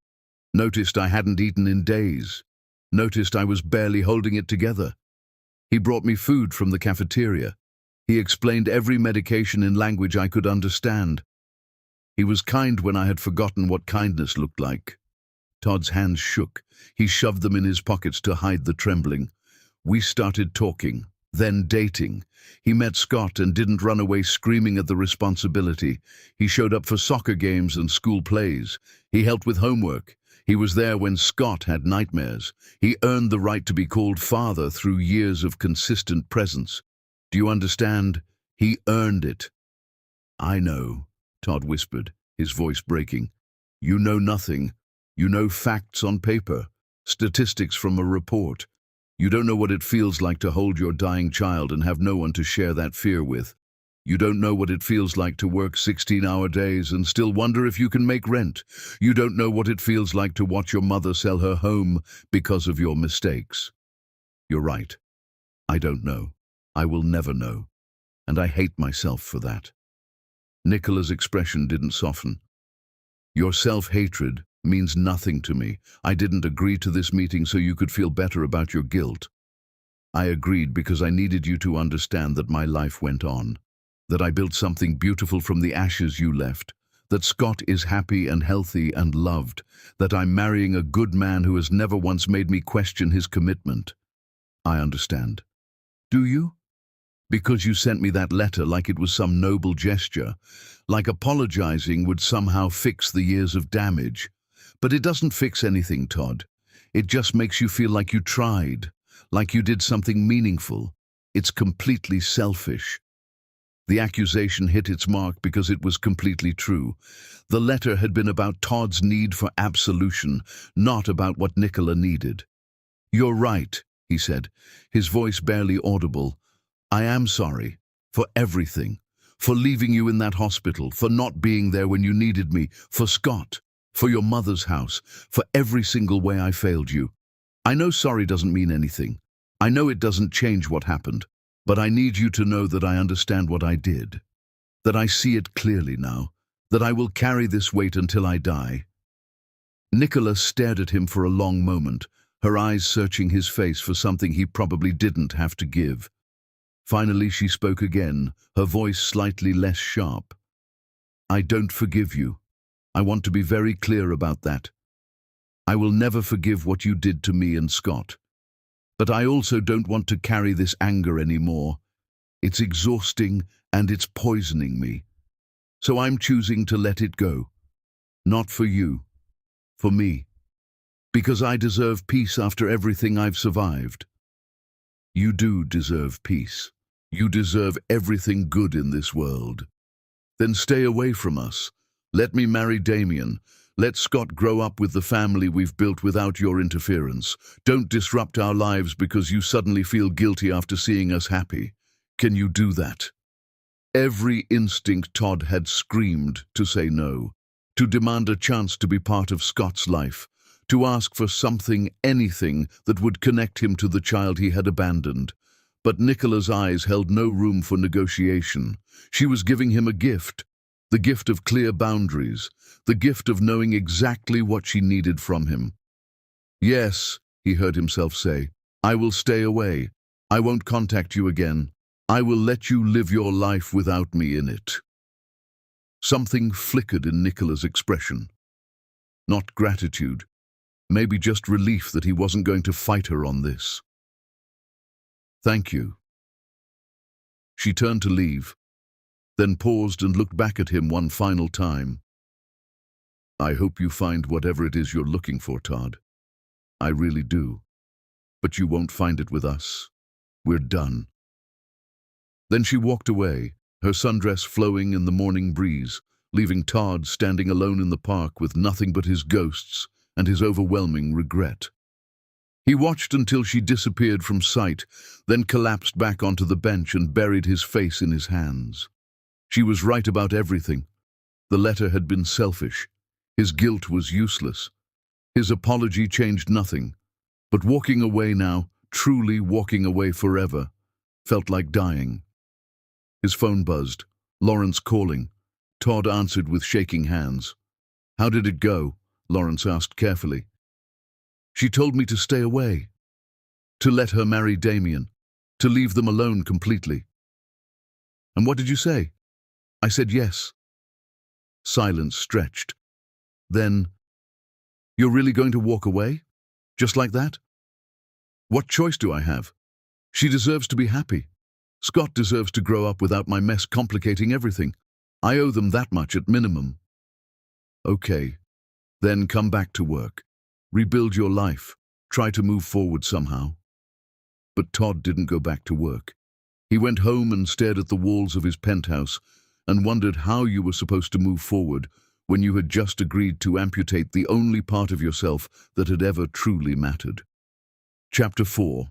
Noticed I hadn't eaten in days. Noticed I was barely holding it together. He brought me food from the cafeteria. He explained every medication in language I could understand. He was kind when I had forgotten what kindness looked like. Todd's hands shook. He shoved them in his pockets to hide the trembling. We started talking, then dating. He met Scott and didn't run away screaming at the responsibility. He showed up for soccer games and school plays. He helped with homework. He was there when Scott had nightmares. He earned the right to be called father through years of consistent presence. Do you understand? He earned it. I know, Todd whispered, his voice breaking. You know nothing. You know facts on paper, statistics from a report. You don't know what it feels like to hold your dying child and have no one to share that fear with. You don't know what it feels like to work 16-hour days and still wonder if you can make rent. You don't know what it feels like to watch your mother sell her home because of your mistakes. You're right. I don't know. I will never know. And I hate myself for that. Nicola's expression didn't soften. Your self-hatred means nothing to me. I didn't agree to this meeting so you could feel better about your guilt. I agreed because I needed you to understand that my life went on, that I built something beautiful from the ashes you left, that Scott is happy and healthy and loved, that I'm marrying a good man who has never once made me question his commitment. I understand. Do you? Because you sent me that letter like it was some noble gesture, like apologizing would somehow fix the years of damage. But it doesn't fix anything, Todd. It just makes you feel like you tried, like you did something meaningful. It's completely selfish. The accusation hit its mark because it was completely true. The letter had been about Todd's need for absolution, not about what Nicola needed. You're right, he said, his voice barely audible. I am sorry for everything, for leaving you in that hospital, for not being there when you needed me, for Scott, for your mother's house, for every single way I failed you. I know sorry doesn't mean anything. I know it doesn't change what happened, but I need you to know that I understand what I did, that I see it clearly now, that I will carry this weight until I die. Nicola stared at him for a long moment, her eyes searching his face for something he probably didn't have to give. Finally she spoke again, her voice slightly less sharp. I don't forgive you. I want to be very clear about that. I will never forgive what you did to me and Scott. But I also don't want to carry this anger anymore. It's exhausting and it's poisoning me. So I'm choosing to let it go. Not for you, for me. Because I deserve peace after everything I've survived. You do deserve peace. You deserve everything good in this world. Then stay away from us. Let me marry Damien. Let Scott grow up with the family we've built without your interference. Don't disrupt our lives because you suddenly feel guilty after seeing us happy. Can you do that? Every instinct Todd had screamed to say no, to demand a chance to be part of Scott's life, to ask for something, anything, that would connect him to the child he had abandoned. But Nicola's eyes held no room for negotiation. She was giving him a gift, the gift of clear boundaries, the gift of knowing exactly what she needed from him. "Yes," he heard himself say, "I will stay away. I won't contact you again. I will let you live your life without me in it." Something flickered in Nicola's expression. Not gratitude, maybe just relief that he wasn't going to fight her on this. "Thank you." She turned to leave, then paused and looked back at him one final time. "I hope you find whatever it is you're looking for, Todd. I really do. But you won't find it with us. We're done." Then she walked away, her sundress flowing in the morning breeze, leaving Todd standing alone in the park with nothing but his ghosts and his overwhelming regret. He watched until she disappeared from sight, then collapsed back onto the bench and buried his face in his hands. She was right about everything. The letter had been selfish. His guilt was useless. His apology changed nothing. But walking away now, truly walking away forever, felt like dying. His phone buzzed. Lawrence calling. Todd answered with shaking hands. "How did it go?" Lawrence asked carefully. "She told me to stay away. To let her marry Damien. To leave them alone completely." "And what did you say?" "I said yes." Silence stretched. Then, "You're really going to walk away? Just like that?" "What choice do I have? She deserves to be happy. Scott deserves to grow up without my mess complicating everything. I owe them that much at minimum." "Okay, then come back to work. Rebuild your life. Try to move forward somehow." But Todd didn't go back to work. He went home and stared at the walls of his penthouse and wondered how you were supposed to move forward when you had just agreed to amputate the only part of yourself that had ever truly mattered. Chapter 4.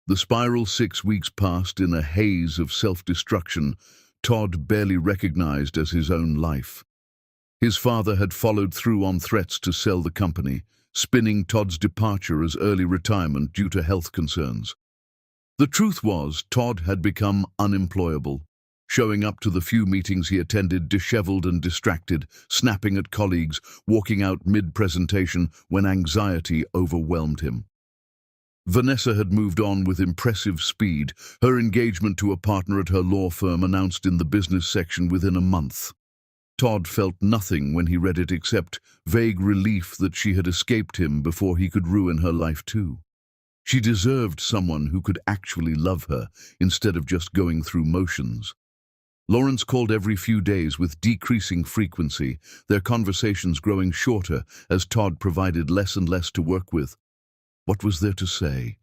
The spiral 6 weeks passed in a haze of self-destruction Todd barely recognized as his own life. His father had followed through on threats to sell the company, spinning Todd's departure as early retirement due to health concerns. The truth was, Todd had become unemployable, showing up to the few meetings he attended disheveled and distracted, snapping at colleagues, walking out mid-presentation when anxiety overwhelmed him. Vanessa had moved on with impressive speed, her engagement to a partner at her law firm announced in the business section within a month. Todd felt nothing when he read it except vague relief that she had escaped him before he could ruin her life too. She deserved someone who could actually love her instead of just going through motions. Lawrence called every few days with decreasing frequency, their conversations growing shorter as Todd provided less and less to work with. What was there to say?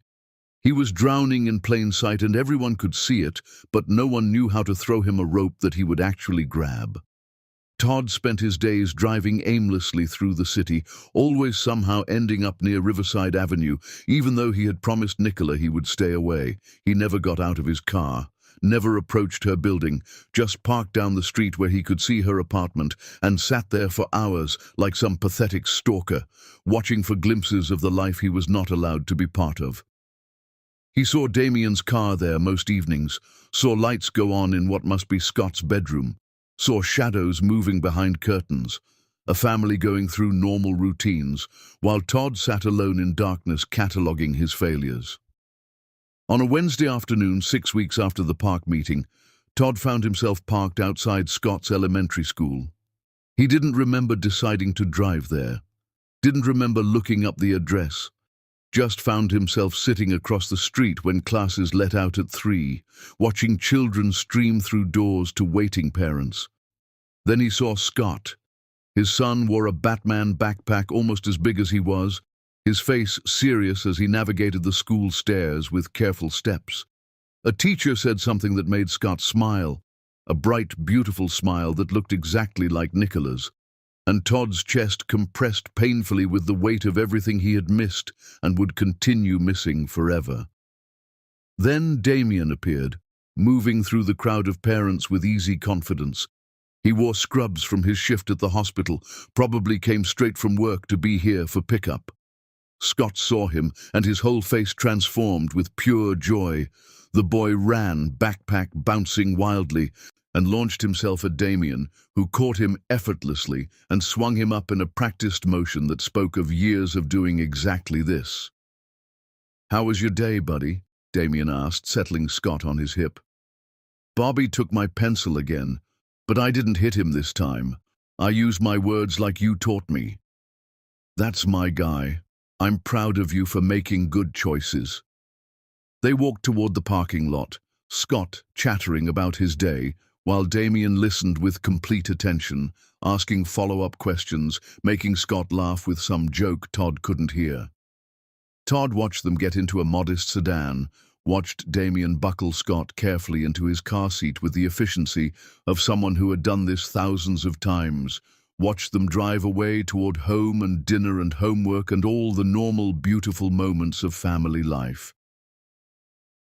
He was drowning in plain sight and everyone could see it, but no one knew how to throw him a rope that he would actually grab. Todd spent his days driving aimlessly through the city, always somehow ending up near Riverside Avenue. Even though he had promised Nicola he would stay away, he never got out of his car, never approached her building, just parked down the street where he could see her apartment and sat there for hours like some pathetic stalker, watching for glimpses of the life he was not allowed to be part of. He saw Damien's car there most evenings, saw lights go on in what must be Scott's bedroom, saw shadows moving behind curtains, a family going through normal routines, while Todd sat alone in darkness cataloguing his failures. On a Wednesday afternoon, 6 weeks after the park meeting, Todd found himself parked outside Scott's elementary school. He didn't remember deciding to drive there, didn't remember looking up the address, just found himself sitting across the street when classes let out at 3, watching children stream through doors to waiting parents. Then he saw Scott. His son wore a Batman backpack almost as big as he was, his face serious as he navigated the school stairs with careful steps. A teacher said something that made Scott smile, a bright, beautiful smile that looked exactly like Nicola's. And Todd's chest compressed painfully with the weight of everything he had missed and would continue missing forever. Then Damien appeared, moving through the crowd of parents with easy confidence, He wore scrubs from his shift at the hospital, probably came straight from work to be here for pickup. Scott saw him, and his whole face transformed with pure joy. The boy ran, backpack bouncing wildly, and launched himself at Damien, who caught him effortlessly and swung him up in a practiced motion that spoke of years of doing exactly this. "How was your day, buddy?" Damien asked, settling Scott on his hip. "Bobby took my pencil again, but I didn't hit him this time. I used my words like you taught me." "That's my guy. I'm proud of you for making good choices." They walked toward the parking lot, Scott chattering about his day, while Damien listened with complete attention, asking follow-up questions, making Scott laugh with some joke Todd couldn't hear. Todd watched them get into a modest sedan, watched Damien buckle Scott carefully into his car seat with the efficiency of someone who had done this thousands of times, watched them drive away toward home and dinner and homework and all the normal, beautiful moments of family life.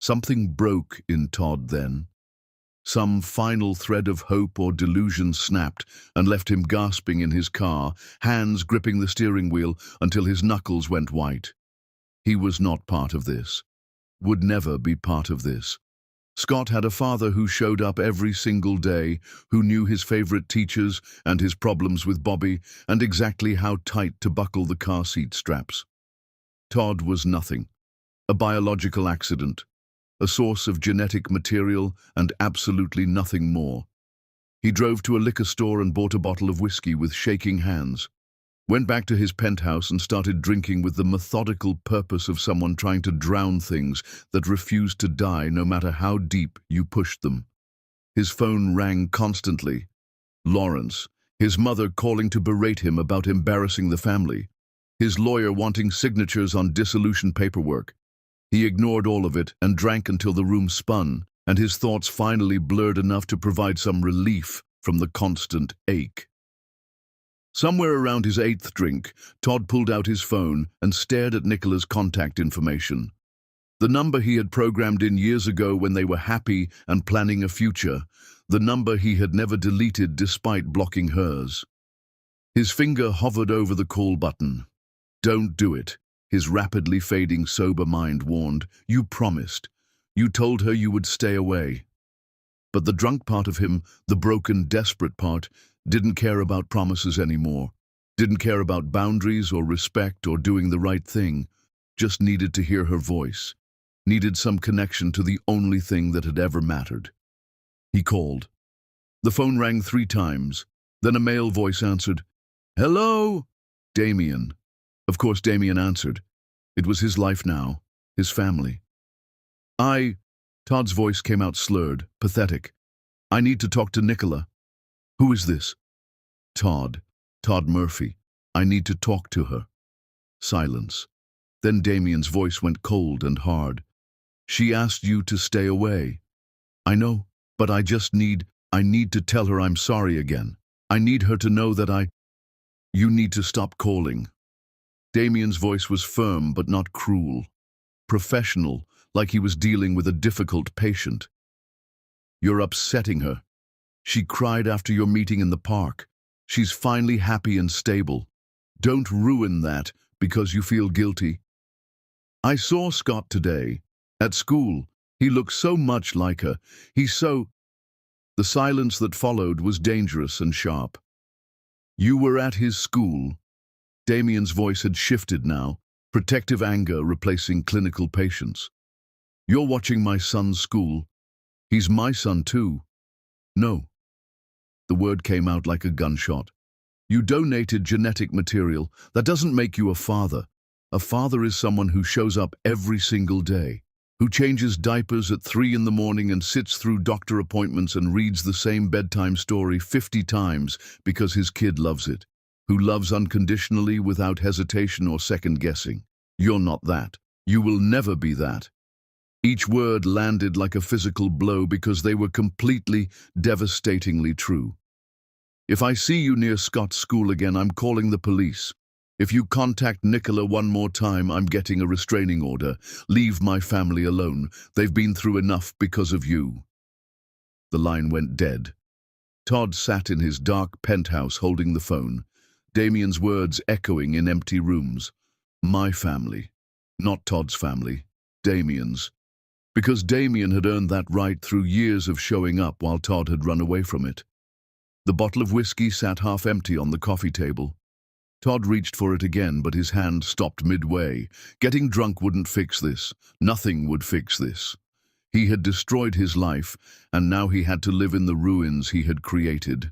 Something broke in Todd then. Some final thread of hope or delusion snapped and left him gasping in his car, hands gripping the steering wheel until his knuckles went white. He was not part of this. Would never be part of this. Scott had a father who showed up every single day, who knew his favorite teachers and his problems with Bobby, and exactly how tight to buckle the car seat straps. Todd was nothing. A biological accident. A source of genetic material and absolutely nothing more. He drove to a liquor store and bought a bottle of whiskey with shaking hands. Went back to his penthouse and started drinking with the methodical purpose of someone trying to drown things that refused to die no matter how deep you pushed them. His phone rang constantly. Lawrence, his mother calling to berate him about embarrassing the family. His lawyer wanting signatures on dissolution paperwork. He ignored all of it and drank until the room spun, and his thoughts finally blurred enough to provide some relief from the constant ache. Somewhere around his 8th drink, Todd pulled out his phone and stared at Nicola's contact information. The number he had programmed in years ago when they were happy and planning a future, the number he had never deleted despite blocking hers. His finger hovered over the call button. "Don't do it," his rapidly fading sober mind warned. "You promised. You told her you would stay away." But the drunk part of him, the broken, desperate part, didn't care about promises anymore. Didn't care about boundaries or respect or doing the right thing. Just needed to hear her voice. Needed some connection to the only thing that had ever mattered. He called. The phone rang 3 times. Then a male voice answered. "Hello?" "Damien." Of course Damien answered. It was his life now, his family. Todd's voice came out slurred, pathetic. "I need to talk to Nicola." "Who is this?" Todd Murphy. "I need to talk to her." Silence. Then Damien's voice went cold and hard. "She asked you to stay away." "I know, but I need to tell her I'm sorry again. I need her to know that You need to stop calling." Damien's voice was firm but not cruel. Professional, like he was dealing with a difficult patient. "You're upsetting her. She cried after your meeting in the park. She's finally happy and stable. Don't ruin that because you feel guilty." "I saw Scott today. At school. He looks so much like her. He's so—" The silence that followed was dangerous and sharp. "You were at his school." Damien's voice had shifted now, protective anger replacing clinical patience. "You're watching my son's school. He's my son too." "No." The word came out like a gunshot. "You donated genetic material. That doesn't make you a father. A father is someone who shows up every single day, who changes diapers at 3 in the morning and sits through doctor appointments and reads the same bedtime story 50 times because his kid loves it, who loves unconditionally without hesitation or second-guessing. You're not that. You will never be that." Each word landed like a physical blow because they were completely, devastatingly true. "If I see you near Scott's school again, I'm calling the police. If you contact Nicola one more time, I'm getting a restraining order. Leave my family alone. They've been through enough because of you." The line went dead. Todd sat in his dark penthouse holding the phone, Damien's words echoing in empty rooms. My family. Not Todd's family. Damien's. Because Damien had earned that right through years of showing up while Todd had run away from it. The bottle of whiskey sat half empty on the coffee table. Todd reached for it again, but his hand stopped midway. Getting drunk wouldn't fix this. Nothing would fix this. He had destroyed his life, and now he had to live in the ruins he had created.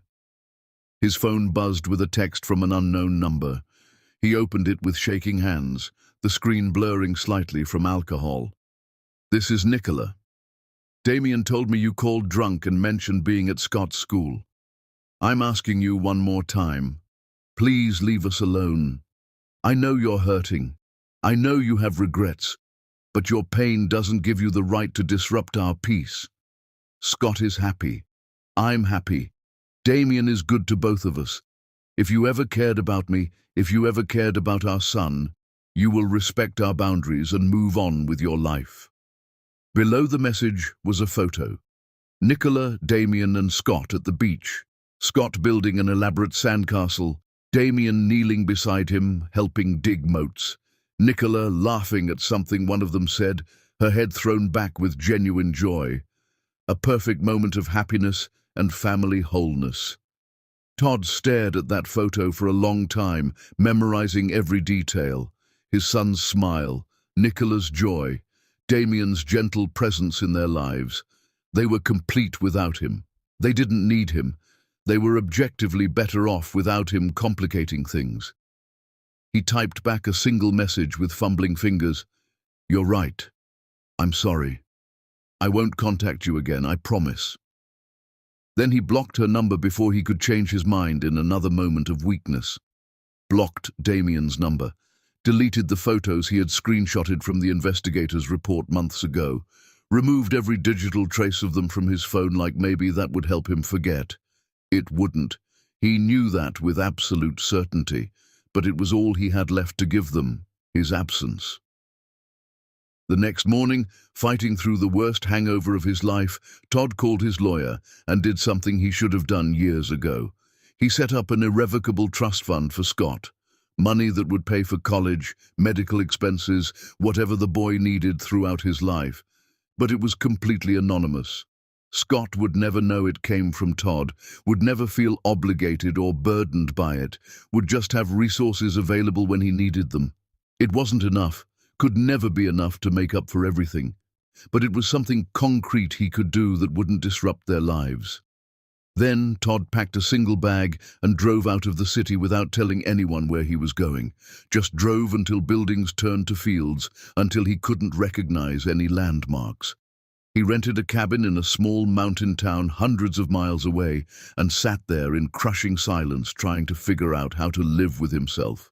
His phone buzzed with a text from an unknown number. He opened it with shaking hands, the screen blurring slightly from alcohol. This is Nicola. Damien told me you called drunk and mentioned being at Scott's school. I'm asking you one more time. Please leave us alone. I know you're hurting. I know you have regrets, but your pain doesn't give you the right to disrupt our peace. Scott is happy. I'm happy. Damien is good to both of us. If you ever cared about me, if you ever cared about our son, you will respect our boundaries and move on with your life. Below the message was a photo. Nicola, Damien, and Scott at the beach. Scott building an elaborate sandcastle, Damien kneeling beside him, helping dig moats. Nicola laughing at something one of them said, her head thrown back with genuine joy. A perfect moment of happiness and family wholeness. Todd stared at that photo for a long time, memorizing every detail. His son's smile, Nicola's joy, Damien's gentle presence in their lives. They were complete without him. They didn't need him. They were objectively better off without him complicating things. He typed back a single message with fumbling fingers. You're right. I'm sorry. I won't contact you again, I promise. Then he blocked her number before he could change his mind in another moment of weakness. Blocked Damien's number. Deleted the photos he had screenshotted from the investigator's report months ago. Removed every digital trace of them from his phone like maybe that would help him forget. It wouldn't. He knew that with absolute certainty, but it was all he had left to give them, his absence. The next morning, fighting through the worst hangover of his life, Todd called his lawyer and did something he should have done years ago. He set up an irrevocable trust fund for Scott. Money that would pay for college, medical expenses, whatever the boy needed throughout his life. But it was completely anonymous. Scott would never know it came from Todd, would never feel obligated or burdened by it, would just have resources available when he needed them. It wasn't enough, could never be enough to make up for everything, but it was something concrete he could do that wouldn't disrupt their lives. Then Todd packed a single bag and drove out of the city without telling anyone where he was going, just drove until buildings turned to fields, until he couldn't recognize any landmarks. He rented a cabin in a small mountain town hundreds of miles away and sat there in crushing silence trying to figure out how to live with himself.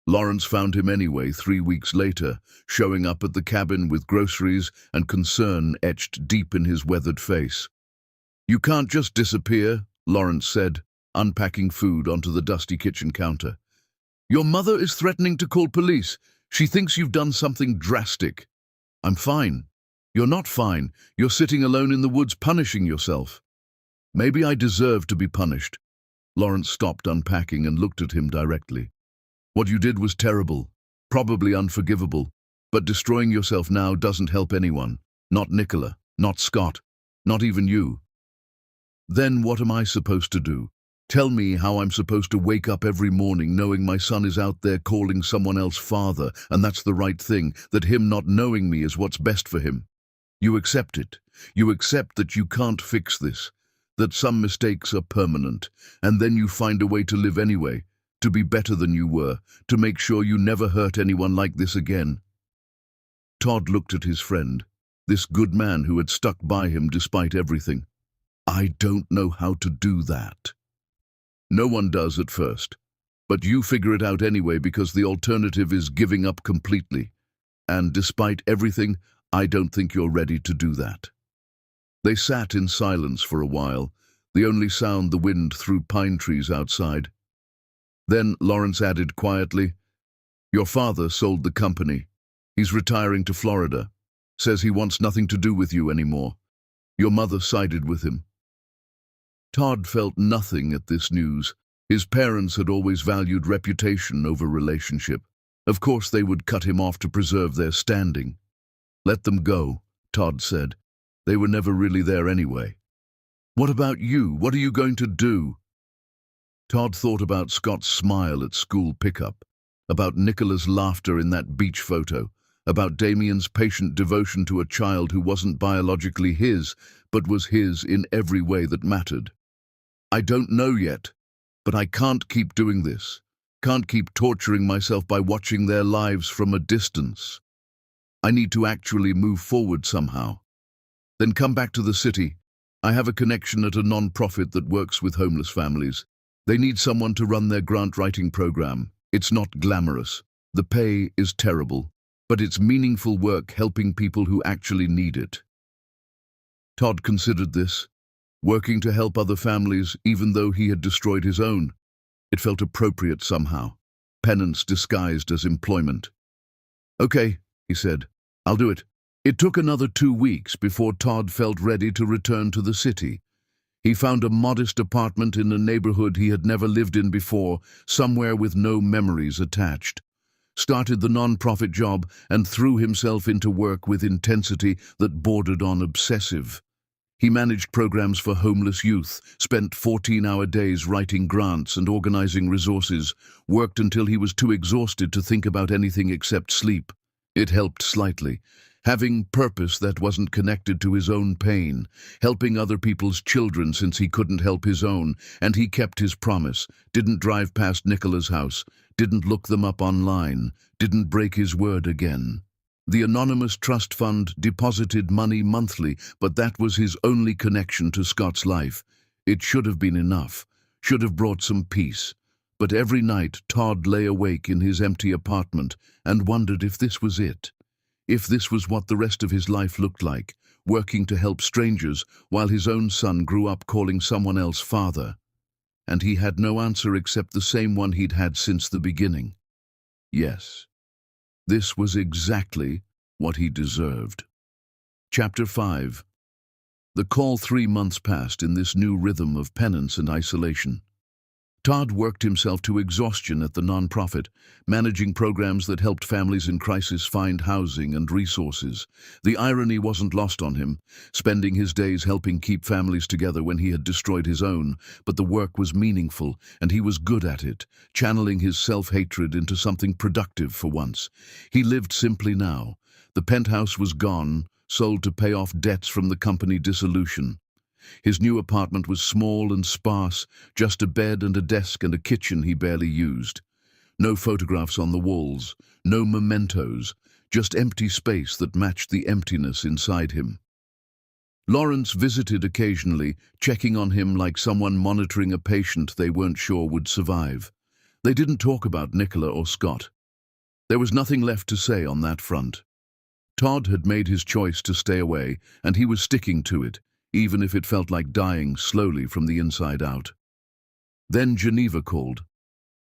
Lawrence found him anyway 3 weeks later, showing up at the cabin with groceries and concern etched deep in his weathered face. You can't just disappear, Lawrence said, unpacking food onto the dusty kitchen counter. Your mother is threatening to call police. She thinks you've done something drastic. I'm fine. You're not fine. You're sitting alone in the woods punishing yourself. Maybe I deserve to be punished. Lawrence stopped unpacking and looked at him directly. What you did was terrible, probably unforgivable, but destroying yourself now doesn't help anyone. Not Nicola, not Scott, not even you. Then what am I supposed to do? Tell me how I'm supposed to wake up every morning knowing my son is out there calling someone else father, and that's the right thing, that him not knowing me is what's best for him. You accept it. You accept that you can't fix this, that some mistakes are permanent, and then you find a way to live anyway, to be better than you were, to make sure you never hurt anyone like this again. Todd looked at his friend, this good man who had stuck by him despite everything. I don't know how to do that. No one does at first, but you figure it out anyway because the alternative is giving up completely. And despite everything, I don't think you're ready to do that. They sat in silence for a while, the only sound the wind through pine trees outside. Then Lawrence added quietly, Your father sold the company. He's retiring to Florida. Says he wants nothing to do with you anymore. Your mother sided with him. Todd felt nothing at this news. His parents had always valued reputation over relationship. Of course they would cut him off to preserve their standing. "Let them go," Todd said. "They were never really there anyway." "What about you? What are you going to do?" Todd thought about Scott's smile at school pickup, about Nicola's laughter in that beach photo, about Damien's patient devotion to a child who wasn't biologically his, but was his in every way that mattered. "I don't know yet, but I can't keep doing this. Can't keep torturing myself by watching their lives from a distance. I need to actually move forward somehow. Then come back to the city. I have a connection at a non-profit that works with homeless families. They need someone to run their grant writing program. It's not glamorous. The pay is terrible, but it's meaningful work helping people who actually need it." Todd considered this, working to help other families even though he had destroyed his own. It felt appropriate somehow, penance disguised as employment. "Okay," he said, "I'll do it." It took another 2 weeks before Todd felt ready to return to the city. He found a modest apartment in a neighborhood he had never lived in before, somewhere with no memories attached. Started the non-profit job and threw himself into work with intensity that bordered on obsessive. He managed programs for homeless youth, spent 14-hour days writing grants and organizing resources, worked until he was too exhausted to think about anything except sleep. It helped slightly. Having purpose that wasn't connected to his own pain, helping other people's children since he couldn't help his own, and he kept his promise, didn't drive past Nicola's house, didn't look them up online, didn't break his word again. The anonymous trust fund deposited money monthly, but that was his only connection to Scott's life. It should have been enough, should have brought some peace. But every night Todd lay awake in his empty apartment and wondered if this was it. If this was what the rest of his life looked like, working to help strangers while his own son grew up calling someone else father. And he had no answer except the same one he'd had since the beginning. Yes, this was exactly what he deserved. Chapter 5. The call 3 months passed in this new rhythm of penance and isolation. Todd worked himself to exhaustion at the non-profit, managing programs that helped families in crisis find housing and resources. The irony wasn't lost on him, spending his days helping keep families together when he had destroyed his own, but the work was meaningful, and he was good at it, channeling his self-hatred into something productive for once. He lived simply now. The penthouse was gone, sold to pay off debts from the company dissolution. His new apartment was small and sparse, just a bed and a desk and a kitchen he barely used. No photographs on the walls, no mementos, just empty space that matched the emptiness inside him. Lawrence visited occasionally, checking on him like someone monitoring a patient they weren't sure would survive. They didn't talk about Nicola or Scott. There was nothing left to say on that front. Todd had made his choice to stay away, and he was sticking to it, even if it felt like dying slowly from the inside out. Then Geneva called.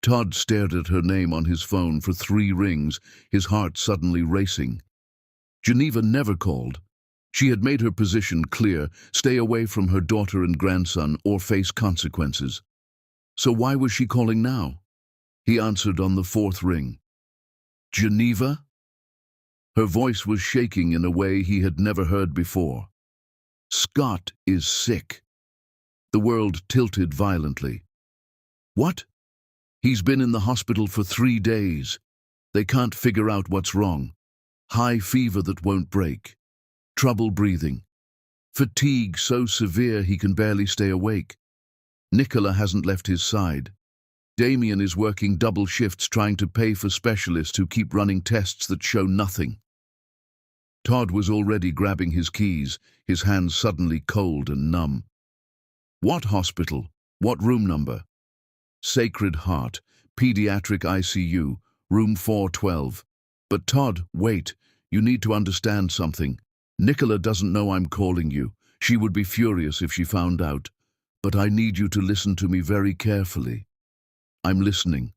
Todd stared at her name on his phone for 3 rings, his heart suddenly racing. Geneva never called. She had made her position clear, stay away from her daughter and grandson or face consequences. So why was she calling now? He answered on the 4th ring. "Geneva?" Her voice was shaking in a way he had never heard before. "Scott is sick." The world tilted violently. "What?" "He's been in the hospital for 3 days. They can't figure out what's wrong. High fever that won't break. Trouble breathing. Fatigue so severe he can barely stay awake. Nicola hasn't left his side. Damien is working double shifts trying to pay for specialists who keep running tests that show nothing." Todd was already grabbing his keys, his hands suddenly cold and numb. "What hospital? What room number?" "Sacred Heart, Pediatric ICU, room 412. "But Todd, wait, you need to understand something. Nicola doesn't know I'm calling you. She would be furious if she found out. But I need you to listen to me very carefully." "I'm listening."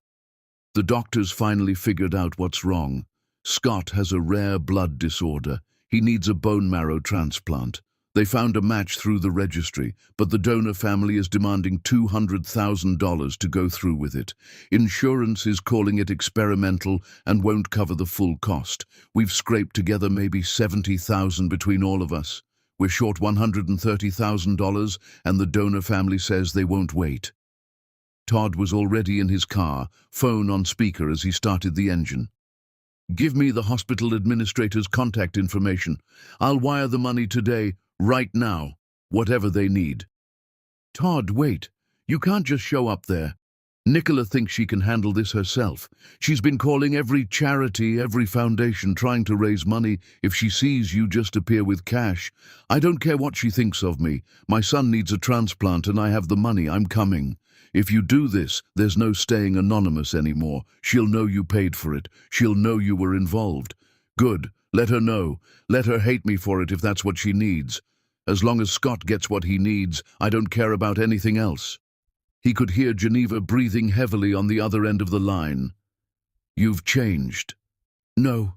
"The doctors finally figured out what's wrong. Scott has a rare blood disorder. He needs a bone marrow transplant. They found a match through the registry, but the donor family is demanding $200,000 to go through with it. Insurance is calling it experimental and won't cover the full cost. We've scraped together maybe $70,000 between all of us. We're short $130,000, and the donor family says they won't wait. Todd was already in his car, phone on speaker as he started the engine. "Give me the hospital administrator's contact information. I'll wire the money today, right now, whatever they need." "Todd, wait. You can't just show up there. Nicola thinks she can handle this herself. She's been calling every charity, every foundation, trying to raise money. If she sees you just appear with cash, I don't care what she thinks of me. My son needs a transplant and I have the money. I'm coming. If you do this, there's no staying anonymous anymore. She'll know you paid for it. She'll know you were involved. Good. Let her know. Let her hate me for it if that's what she needs. As long as Scott gets what he needs, I don't care about anything else." He could hear Geneva breathing heavily on the other end of the line. "You've changed." "No.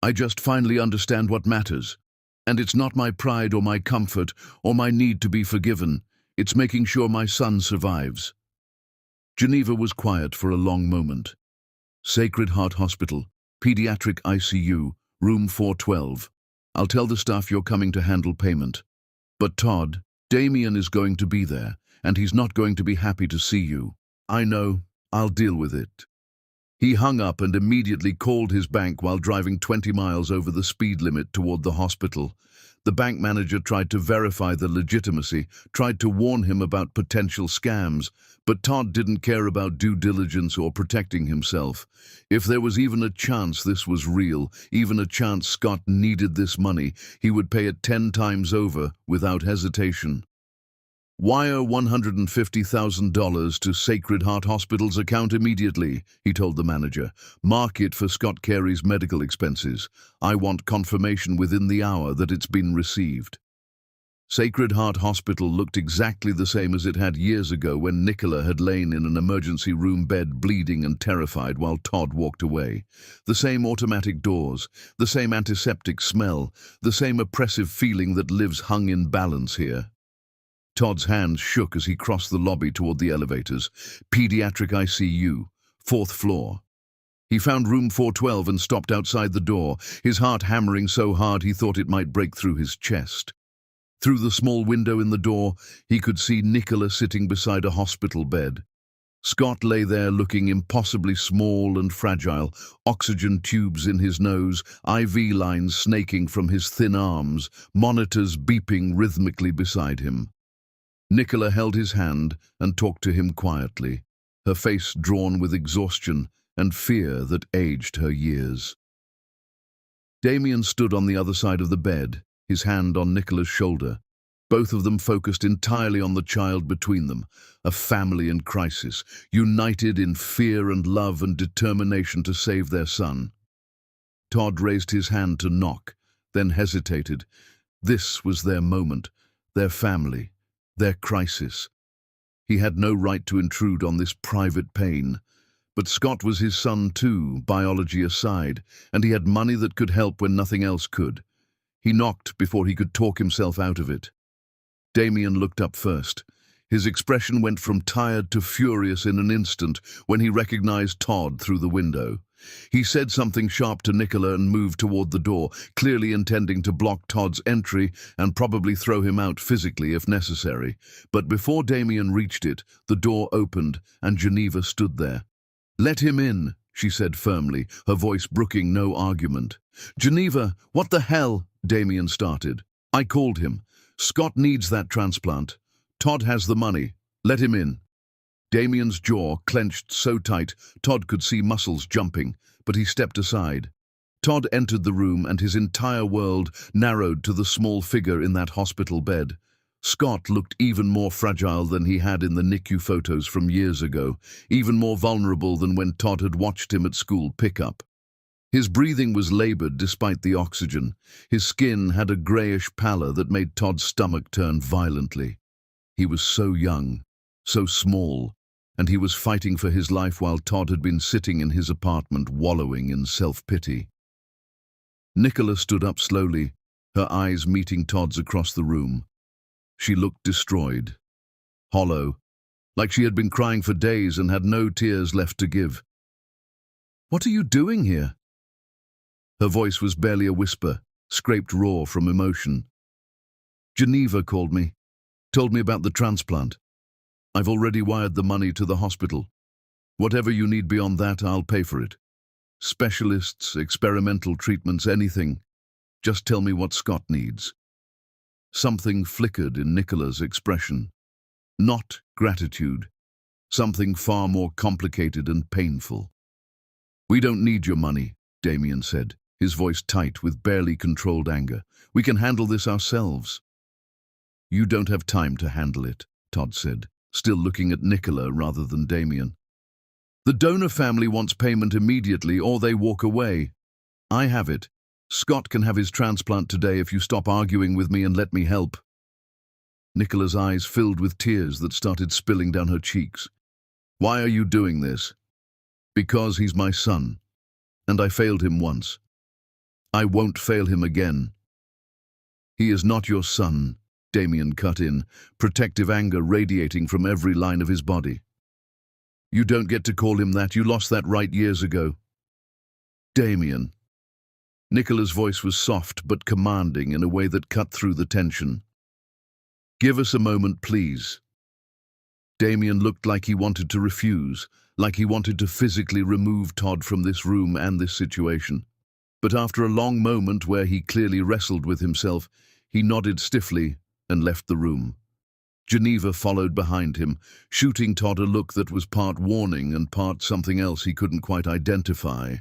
I just finally understand what matters. And it's not my pride or my comfort or my need to be forgiven. It's making sure my son survives." Geneva was quiet for a long moment. "Sacred Heart Hospital, Pediatric ICU, room 412. I'll tell the staff you're coming to handle payment. But Todd, Damien is going to be there, and he's not going to be happy to see you." "I know. I'll deal with it." He hung up and immediately called his bank while driving 20 miles over the speed limit toward the hospital. The bank manager tried to verify the legitimacy, tried to warn him about potential scams, but Todd didn't care about due diligence or protecting himself. If there was even a chance this was real, even a chance Scott needed this money, he would pay it 10 times over without hesitation. "Wire $150,000 to Sacred Heart Hospital's account immediately," he told the manager. "Mark it for Scott Carey's medical expenses. I want confirmation within the hour that it's been received." Sacred Heart Hospital looked exactly the same as it had years ago when Nicola had lain in an emergency room bed bleeding and terrified while Todd walked away. The same automatic doors, the same antiseptic smell, the same oppressive feeling that lives hung in balance here. Todd's hands shook as he crossed the lobby toward the elevators. Pediatric ICU, 4th floor. He found room 412 and stopped outside the door, his heart hammering so hard he thought it might break through his chest. Through the small window in the door, he could see Nicola sitting beside a hospital bed. Scott lay there looking impossibly small and fragile, oxygen tubes in his nose, IV lines snaking from his thin arms, monitors beeping rhythmically beside him. Nicola held his hand and talked to him quietly, her face drawn with exhaustion and fear that aged her years. Damien stood on the other side of the bed, his hand on Nicola's shoulder, both of them focused entirely on the child between them, a family in crisis, united in fear and love and determination to save their son. Todd raised his hand to knock, then hesitated. This was their moment, their family, their crisis. He had no right to intrude on this private pain. But Scott was his son too, biology aside, and he had money that could help when nothing else could. He knocked before he could talk himself out of it. Damien looked up first. His expression went from tired to furious in an instant when he recognized Todd through the window. He said something sharp to Nicola and moved toward the door, clearly intending to block Todd's entry and probably throw him out physically if necessary. But before Damien reached it, the door opened and Geneva stood there. "Let him in," she said firmly, her voice brooking no argument. "Geneva, what the hell?" Damien started. "I called him. Scott needs that transplant. Todd has the money. Let him in." Damien's jaw clenched so tight Todd could see muscles jumping, but he stepped aside. Todd entered the room and his entire world narrowed to the small figure in that hospital bed. Scott looked even more fragile than he had in the NICU photos from years ago, even more vulnerable than when Todd had watched him at school pickup. His breathing was labored despite the oxygen. His skin had a grayish pallor that made Todd's stomach turn violently. He was so young, so small, and he was fighting for his life while Todd had been sitting in his apartment wallowing in self-pity. Nicola stood up slowly, her eyes meeting Todd's across the room. She looked destroyed, hollow, like she had been crying for days and had no tears left to give. "What are you doing here?" Her voice was barely a whisper, scraped raw from emotion. "Geneva called me, told me about the transplant. I've already wired the money to the hospital. Whatever you need beyond that, I'll pay for it. Specialists, experimental treatments, anything. Just tell me what Scott needs." Something flickered in Nicola's expression. Not gratitude. Something far more complicated and painful. "We don't need your money," Damien said, his voice tight with barely controlled anger. "We can handle this ourselves." "You don't have time to handle it," Todd said, still looking at Nicola rather than Damien. "The donor family wants payment immediately or they walk away. I have it. Scott can have his transplant today if you stop arguing with me and let me help." Nicola's eyes filled with tears that started spilling down her cheeks. "Why are you doing this?" "Because he's my son, and I failed him once. I won't fail him again." "He is not your son," Damien cut in, protective anger radiating from every line of his body. "You don't get to call him that. You lost that right years ago." "Damien." Nicola's voice was soft but commanding in a way that cut through the tension. "Give us a moment, please." Damien looked like he wanted to refuse, like he wanted to physically remove Todd from this room and this situation. But after a long moment where he clearly wrestled with himself, he nodded stiffly and left the room. Geneva followed behind him, shooting Todd a look that was part warning and part something else he couldn't quite identify.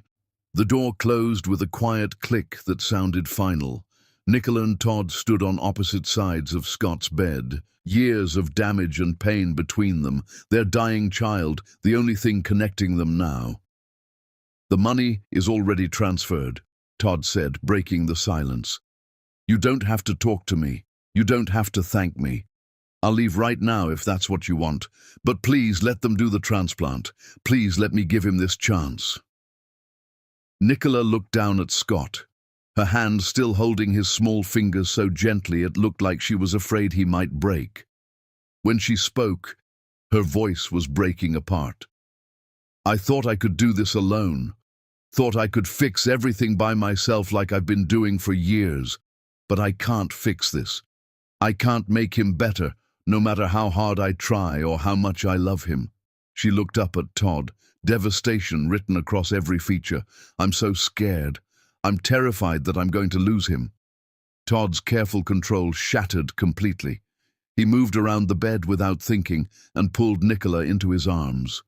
The door closed with a quiet click that sounded final. Nicola and Todd stood on opposite sides of Scott's bed, years of damage and pain between them, their dying child, the only thing connecting them now. "The money is already transferred," Todd said, breaking the silence. "You don't have to talk to me. You don't have to thank me. I'll leave right now if that's what you want, but please let them do the transplant. Please let me give him this chance." Nicola looked down at Scott, her hand still holding his small fingers so gently it looked like she was afraid he might break. When she spoke, her voice was breaking apart. "I thought I could do this alone. Thought I could fix everything by myself like I've been doing for years. But I can't fix this. I can't make him better, no matter how hard I try or how much I love him." She looked up at Todd, devastation written across every feature. "I'm so scared. I'm terrified that I'm going to lose him." Todd's careful control shattered completely. He moved around the bed without thinking and pulled Nicola into his arms.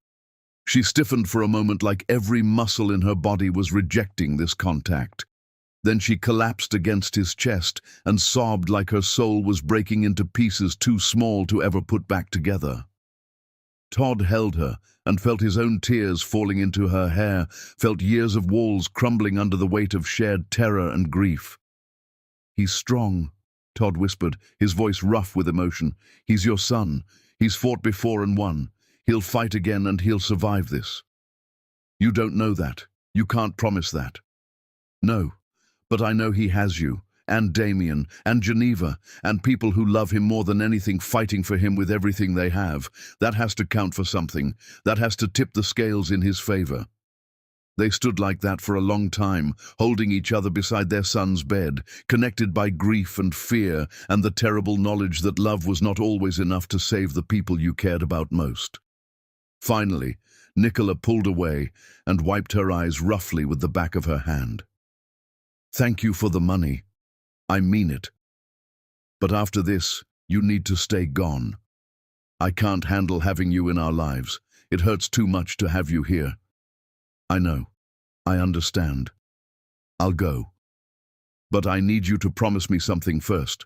She stiffened for a moment like every muscle in her body was rejecting this contact. Then she collapsed against his chest and sobbed like her soul was breaking into pieces too small to ever put back together. Todd held her and felt his own tears falling into her hair, felt years of walls crumbling under the weight of shared terror and grief. "He's strong," Todd whispered, his voice rough with emotion. "He's your son. He's fought before and won. He'll fight again and he'll survive this." "You don't know that. You can't promise that." "No. But I know he has you, and Damien, and Geneva, and people who love him more than anything fighting for him with everything they have. That has to count for something. That has to tip the scales in his favor." They stood like that for a long time, holding each other beside their son's bed, connected by grief and fear and the terrible knowledge that love was not always enough to save the people you cared about most. Finally, Nicola pulled away and wiped her eyes roughly with the back of her hand. "Thank you for the money. I mean it. But after this, you need to stay gone. I can't handle having you in our lives. It hurts too much to have you here." "I know. I understand. I'll go. But I need you to promise me something first.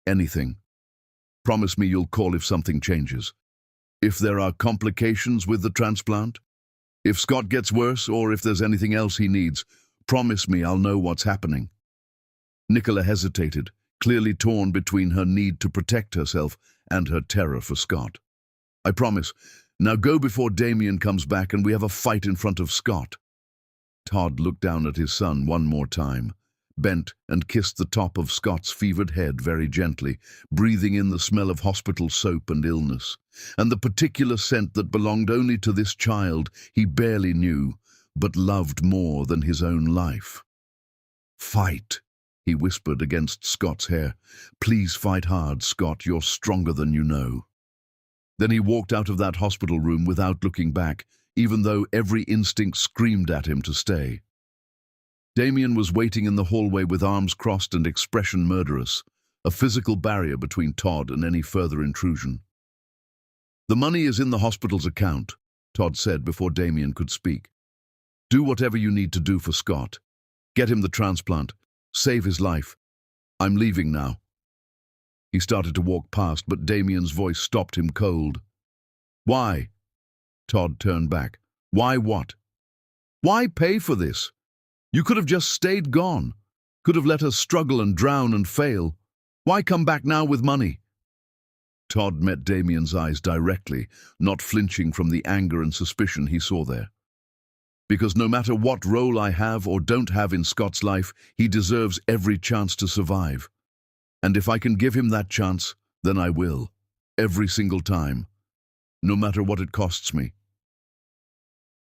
Anything. Promise me you'll call if something changes. If there are complications with the transplant, if Scott gets worse, or if there's anything else he needs, promise me I'll know what's happening." Nicola hesitated, clearly torn between her need to protect herself and her terror for Scott. "I promise. Now go before Damien comes back and we have a fight in front of Scott." Todd looked down at his son one more time, bent and kissed the top of Scott's fevered head very gently, breathing in the smell of hospital soap and illness, and the particular scent that belonged only to this child he barely knew, but loved more than his own life. "Fight," he whispered against Scott's hair. "Please fight hard, Scott. You're stronger than you know." Then he walked out of that hospital room without looking back, even though every instinct screamed at him to stay. Damien was waiting in the hallway with arms crossed and expression murderous, a physical barrier between Todd and any further intrusion. "The money is in the hospital's account," Todd said before Damien could speak. "Do whatever you need to do for Scott. Get him the transplant. Save his life. I'm leaving now." He started to walk past, but Damien's voice stopped him cold. "Why?" Todd turned back. "Why what? Why pay for this? You could have just stayed gone. Could have let us struggle and drown and fail. Why come back now with money?" Todd met Damien's eyes directly, not flinching from the anger and suspicion he saw there. "Because no matter what role I have or don't have in Scott's life, he deserves every chance to survive. And if I can give him that chance, then I will. Every single time. No matter what it costs me."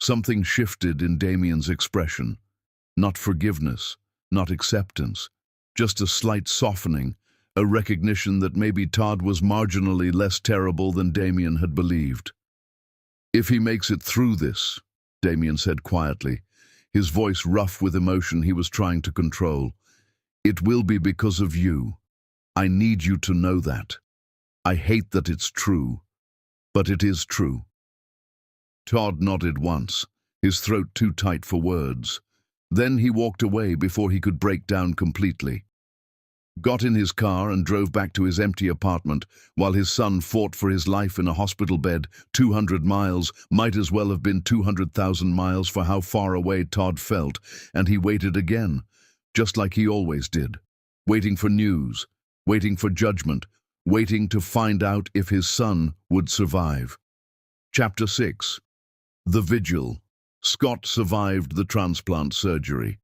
Something shifted in Damien's expression. Not forgiveness, not acceptance, just a slight softening, a recognition that maybe Todd was marginally less terrible than Damien had believed. "If he makes it through this," Damien said quietly, his voice rough with emotion he was trying to control, "it will be because of you. I need you to know that. I hate that it's true, but it is true." Todd nodded once, his throat too tight for words. Then he walked away before he could break down completely. Got in his car and drove back to his empty apartment while his son fought for his life in a hospital bed. 200 miles might as well have been 200,000 miles for how far away Todd felt, and he waited again, just like he always did, waiting for news, waiting for judgment, waiting to find out if his son would survive. Chapter 6. The Vigil. Scott survived the transplant surgery.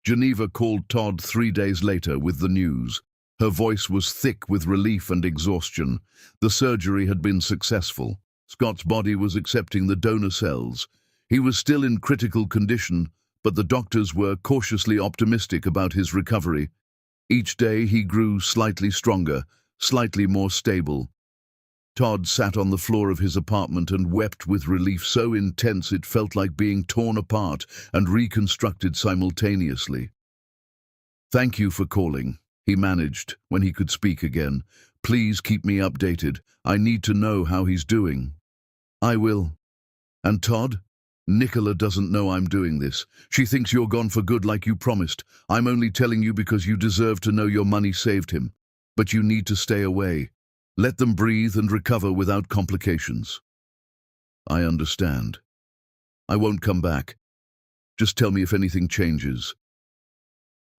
Geneva called Todd 3 days later with the news. Her voice was thick with relief and exhaustion. The surgery had been successful. Scott's body was accepting the donor cells. He was still in critical condition, but the doctors were cautiously optimistic about his recovery. Each day he grew slightly stronger, slightly more stable. Todd sat on the floor of his apartment and wept with relief so intense it felt like being torn apart and reconstructed simultaneously. "Thank you for calling," he managed when he could speak again. "Please keep me updated. I need to know how he's doing." "I will." "And Todd? Nicola doesn't know I'm doing this. She thinks you're gone for good like you promised. I'm only telling you because you deserve to know your money saved him. But you need to stay away. Let them breathe and recover without complications." "I understand. I won't come back. Just tell me if anything changes."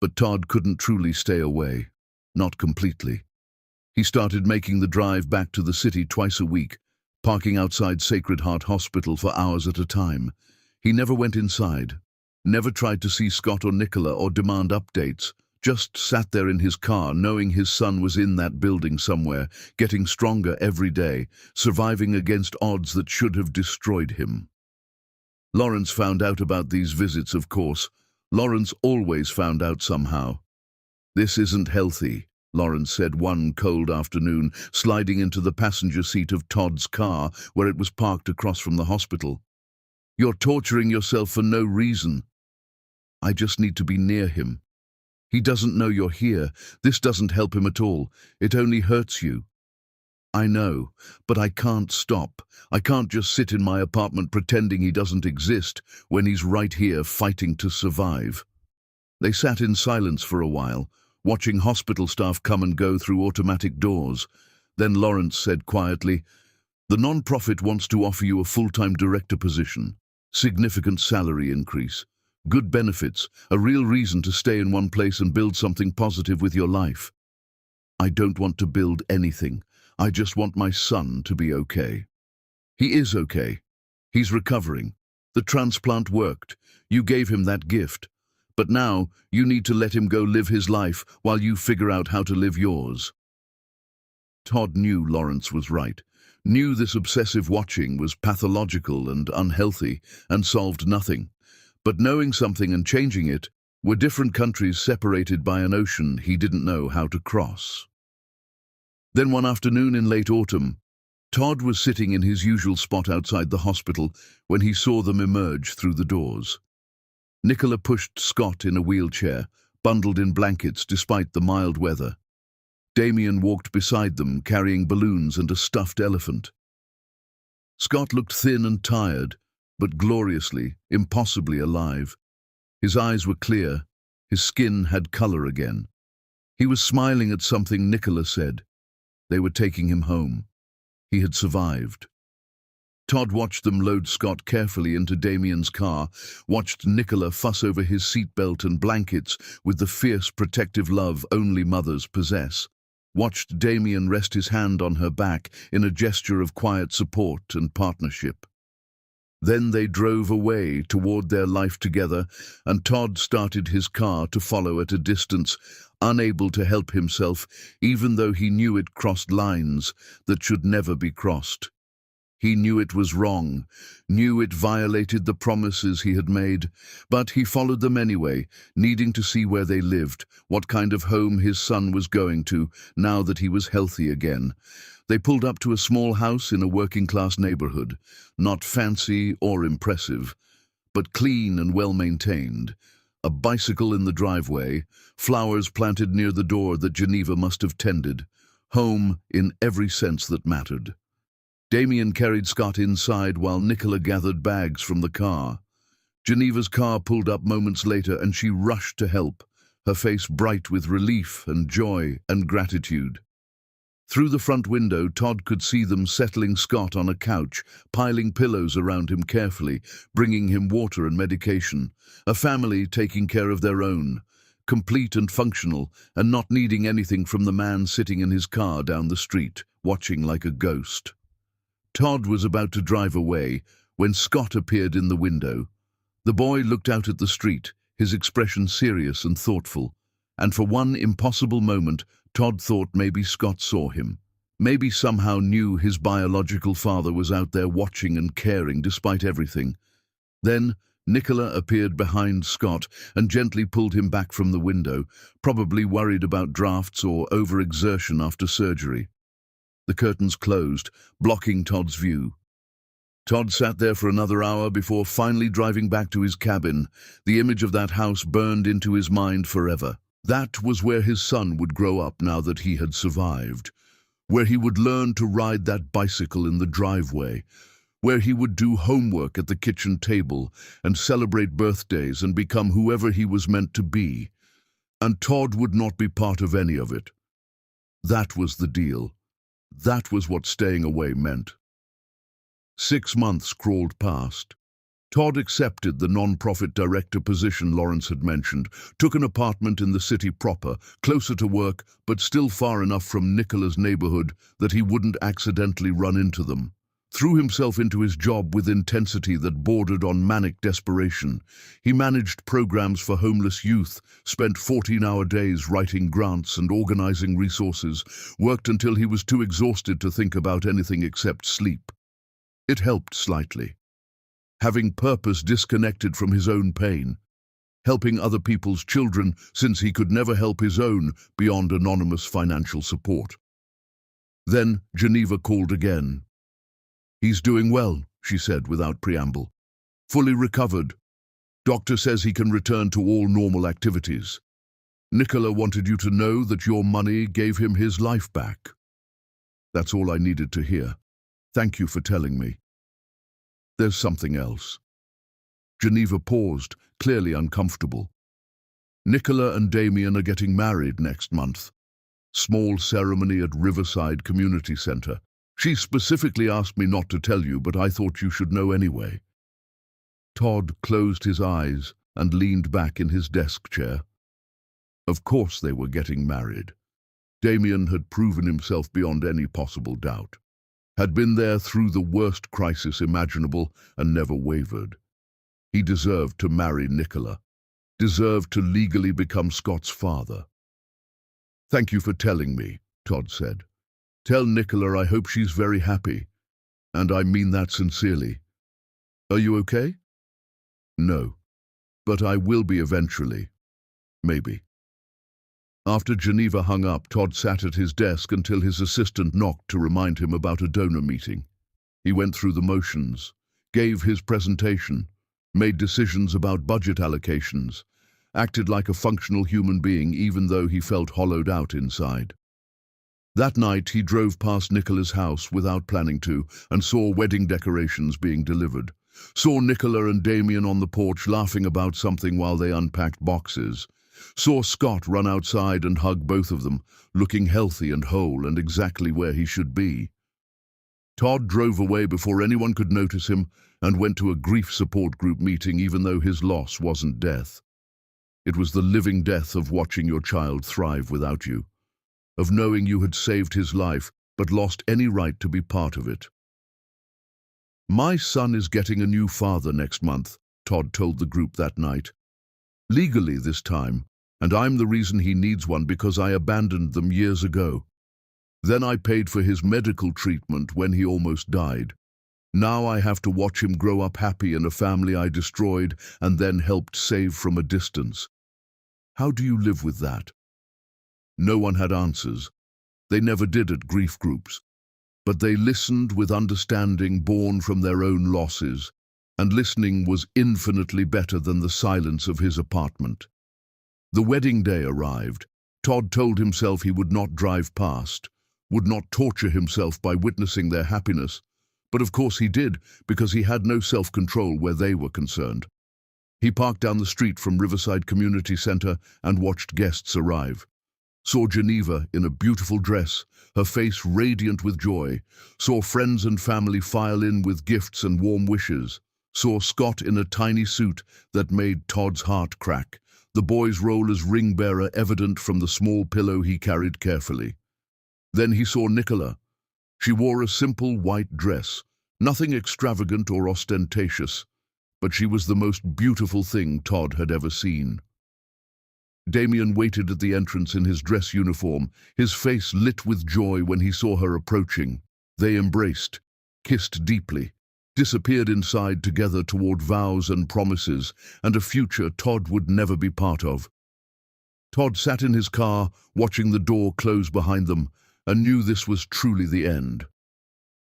But Todd couldn't truly stay away. Not completely. He started making the drive back to the city twice a week, parking outside Sacred Heart Hospital for hours at a time. He never went inside, never tried to see Scott or Nicola or demand updates. Just sat there in his car, knowing his son was in that building somewhere, getting stronger every day, surviving against odds that should have destroyed him. Lawrence found out about these visits, of course. Lawrence always found out somehow. "This isn't healthy," Lawrence said one cold afternoon, sliding into the passenger seat of Todd's car, where it was parked across from the hospital. "You're torturing yourself for no reason." "I just need to be near him. He doesn't know you're here. This doesn't help him at all. It only hurts you." "I know, but I can't stop. I can't just sit in my apartment pretending he doesn't exist when he's right here fighting to survive." They sat in silence for a while, watching hospital staff come and go through automatic doors. Then Lawrence said quietly, "The non-profit wants to offer you a full-time director position, significant salary increase, good benefits, a real reason to stay in one place and build something positive with your life." "I don't want to build anything. I just want my son to be okay." "He is okay. He's recovering. The transplant worked. You gave him that gift. But now you need to let him go live his life while you figure out how to live yours." Todd knew Lawrence was right, knew this obsessive watching was pathological and unhealthy, and solved nothing. But knowing something and changing it were different countries separated by an ocean he didn't know how to cross. Then one afternoon in late autumn, Todd was sitting in his usual spot outside the hospital when he saw them emerge through the doors. Nicola pushed Scott in a wheelchair, bundled in blankets despite the mild weather. Damien walked beside them, carrying balloons and a stuffed elephant. Scott looked thin and tired, but gloriously, impossibly alive. His eyes were clear, his skin had color again. He was smiling at something Nicola said. They were taking him home. He had survived. Todd watched them load Scott carefully into Damien's car, watched Nicola fuss over his seatbelt and blankets with the fierce protective love only mothers possess, watched Damien rest his hand on her back in a gesture of quiet support and partnership. Then they drove away toward their life together, and Todd started his car to follow at a distance, unable to help himself, even though he knew it crossed lines that should never be crossed. He knew it was wrong, knew it violated the promises he had made, but he followed them anyway, needing to see where they lived, what kind of home his son was going to, now that he was healthy again. They pulled up to a small house in a working-class neighborhood, not fancy or impressive, but clean and well-maintained. A bicycle in the driveway, flowers planted near the door that Geneva must have tended. Home in every sense that mattered. Damien carried Scott inside while Nicola gathered bags from the car. Geneva's car pulled up moments later and she rushed to help, her face bright with relief and joy and gratitude. Through the front window, Todd could see them settling Scott on a couch, piling pillows around him carefully, bringing him water and medication. A family taking care of their own, complete and functional, and not needing anything from the man sitting in his car down the street, watching like a ghost. Todd was about to drive away when Scott appeared in the window. The boy looked out at the street, his expression serious and thoughtful, and for one impossible moment, Todd thought maybe Scott saw him. Maybe somehow knew his biological father was out there watching and caring despite everything. Then Nicola appeared behind Scott and gently pulled him back from the window, probably worried about drafts or overexertion after surgery. The curtains closed, blocking Todd's view. Todd sat there for another hour before finally driving back to his cabin. The image of that house burned into his mind forever. That was where his son would grow up now that he had survived, where he would learn to ride that bicycle in the driveway, where he would do homework at the kitchen table and celebrate birthdays and become whoever he was meant to be. And Todd would not be part of any of it. That was the deal. That was what staying away meant. 6 months crawled past. Todd accepted the non-profit director position Lawrence had mentioned, took an apartment in the city proper, closer to work, but still far enough from Nicola's neighborhood that he wouldn't accidentally run into them. Threw himself into his job with intensity that bordered on manic desperation. He managed programs for homeless youth, spent 14-hour days writing grants and organizing resources, worked until he was too exhausted to think about anything except sleep. It helped slightly. Having purpose disconnected from his own pain, helping other people's children since he could never help his own beyond anonymous financial support. Then Geneva called again. "He's doing well," she said without preamble. "Fully recovered. Doctor says he can return to all normal activities. Nicola wanted you to know that your money gave him his life back." That's all I needed to hear. Thank you for telling me. There's something else. Geneva paused, clearly uncomfortable. Nicola and Damien are getting married next month. Small ceremony at Riverside Community Center. She specifically asked me not to tell you, but I thought you should know anyway. Todd closed his eyes and leaned back in his desk chair. Of course they were getting married. Damien had proven himself beyond any possible doubt. Had been there through the worst crisis imaginable and never wavered. He deserved to marry Nicola. deserved to legally become Scott's father. "Thank you for telling me," Todd said. "Tell Nicola I hope she's very happy, and I mean that sincerely. Are you okay?" "No, but I will be eventually. Maybe." After Geneva hung up, Todd sat at his desk until his assistant knocked to remind him about a donor meeting. He went through the motions, gave his presentation, made decisions about budget allocations, acted like a functional human being even though he felt hollowed out inside. That night he drove past Nicola's house without planning to and saw wedding decorations being delivered. Saw Nicola and Damien on the porch laughing about something while they unpacked boxes. Saw Scott run outside and hug both of them, looking healthy and whole and exactly where he should be. Todd drove away before anyone could notice him and went to a grief support group meeting even though his loss wasn't death. It was the living death of watching your child thrive without you, of knowing you had saved his life but lost any right to be part of it. "My son is getting a new father next month," Todd told the group that night. "Legally this time, and I'm the reason he needs one because I abandoned them years ago. Then I paid for his medical treatment when he almost died. Now I have to watch him grow up happy in a family I destroyed and then helped save from a distance. How do you live with that?" No one had answers. They never did at grief groups. But they listened with understanding born from their own losses, and listening was infinitely better than the silence of his apartment. The wedding day arrived. Todd told himself he would not drive past, would not torture himself by witnessing their happiness, but of course he did, because he had no self-control where they were concerned. He parked down the street from Riverside Community Center and watched guests arrive. Saw Geneva in a beautiful dress, her face radiant with joy. Saw friends and family file in with gifts and warm wishes. Saw Scott in a tiny suit that made Todd's heart crack, the boy's role as ring bearer evident from the small pillow he carried carefully. Then he saw Nicola. She wore a simple white dress, nothing extravagant or ostentatious, but she was the most beautiful thing Todd had ever seen. Damien waited at the entrance in his dress uniform, his face lit with joy when he saw her approaching. They embraced, kissed deeply, disappeared inside together toward vows and promises, and a future Todd would never be part of. Todd sat in his car, watching the door close behind them, and knew this was truly the end.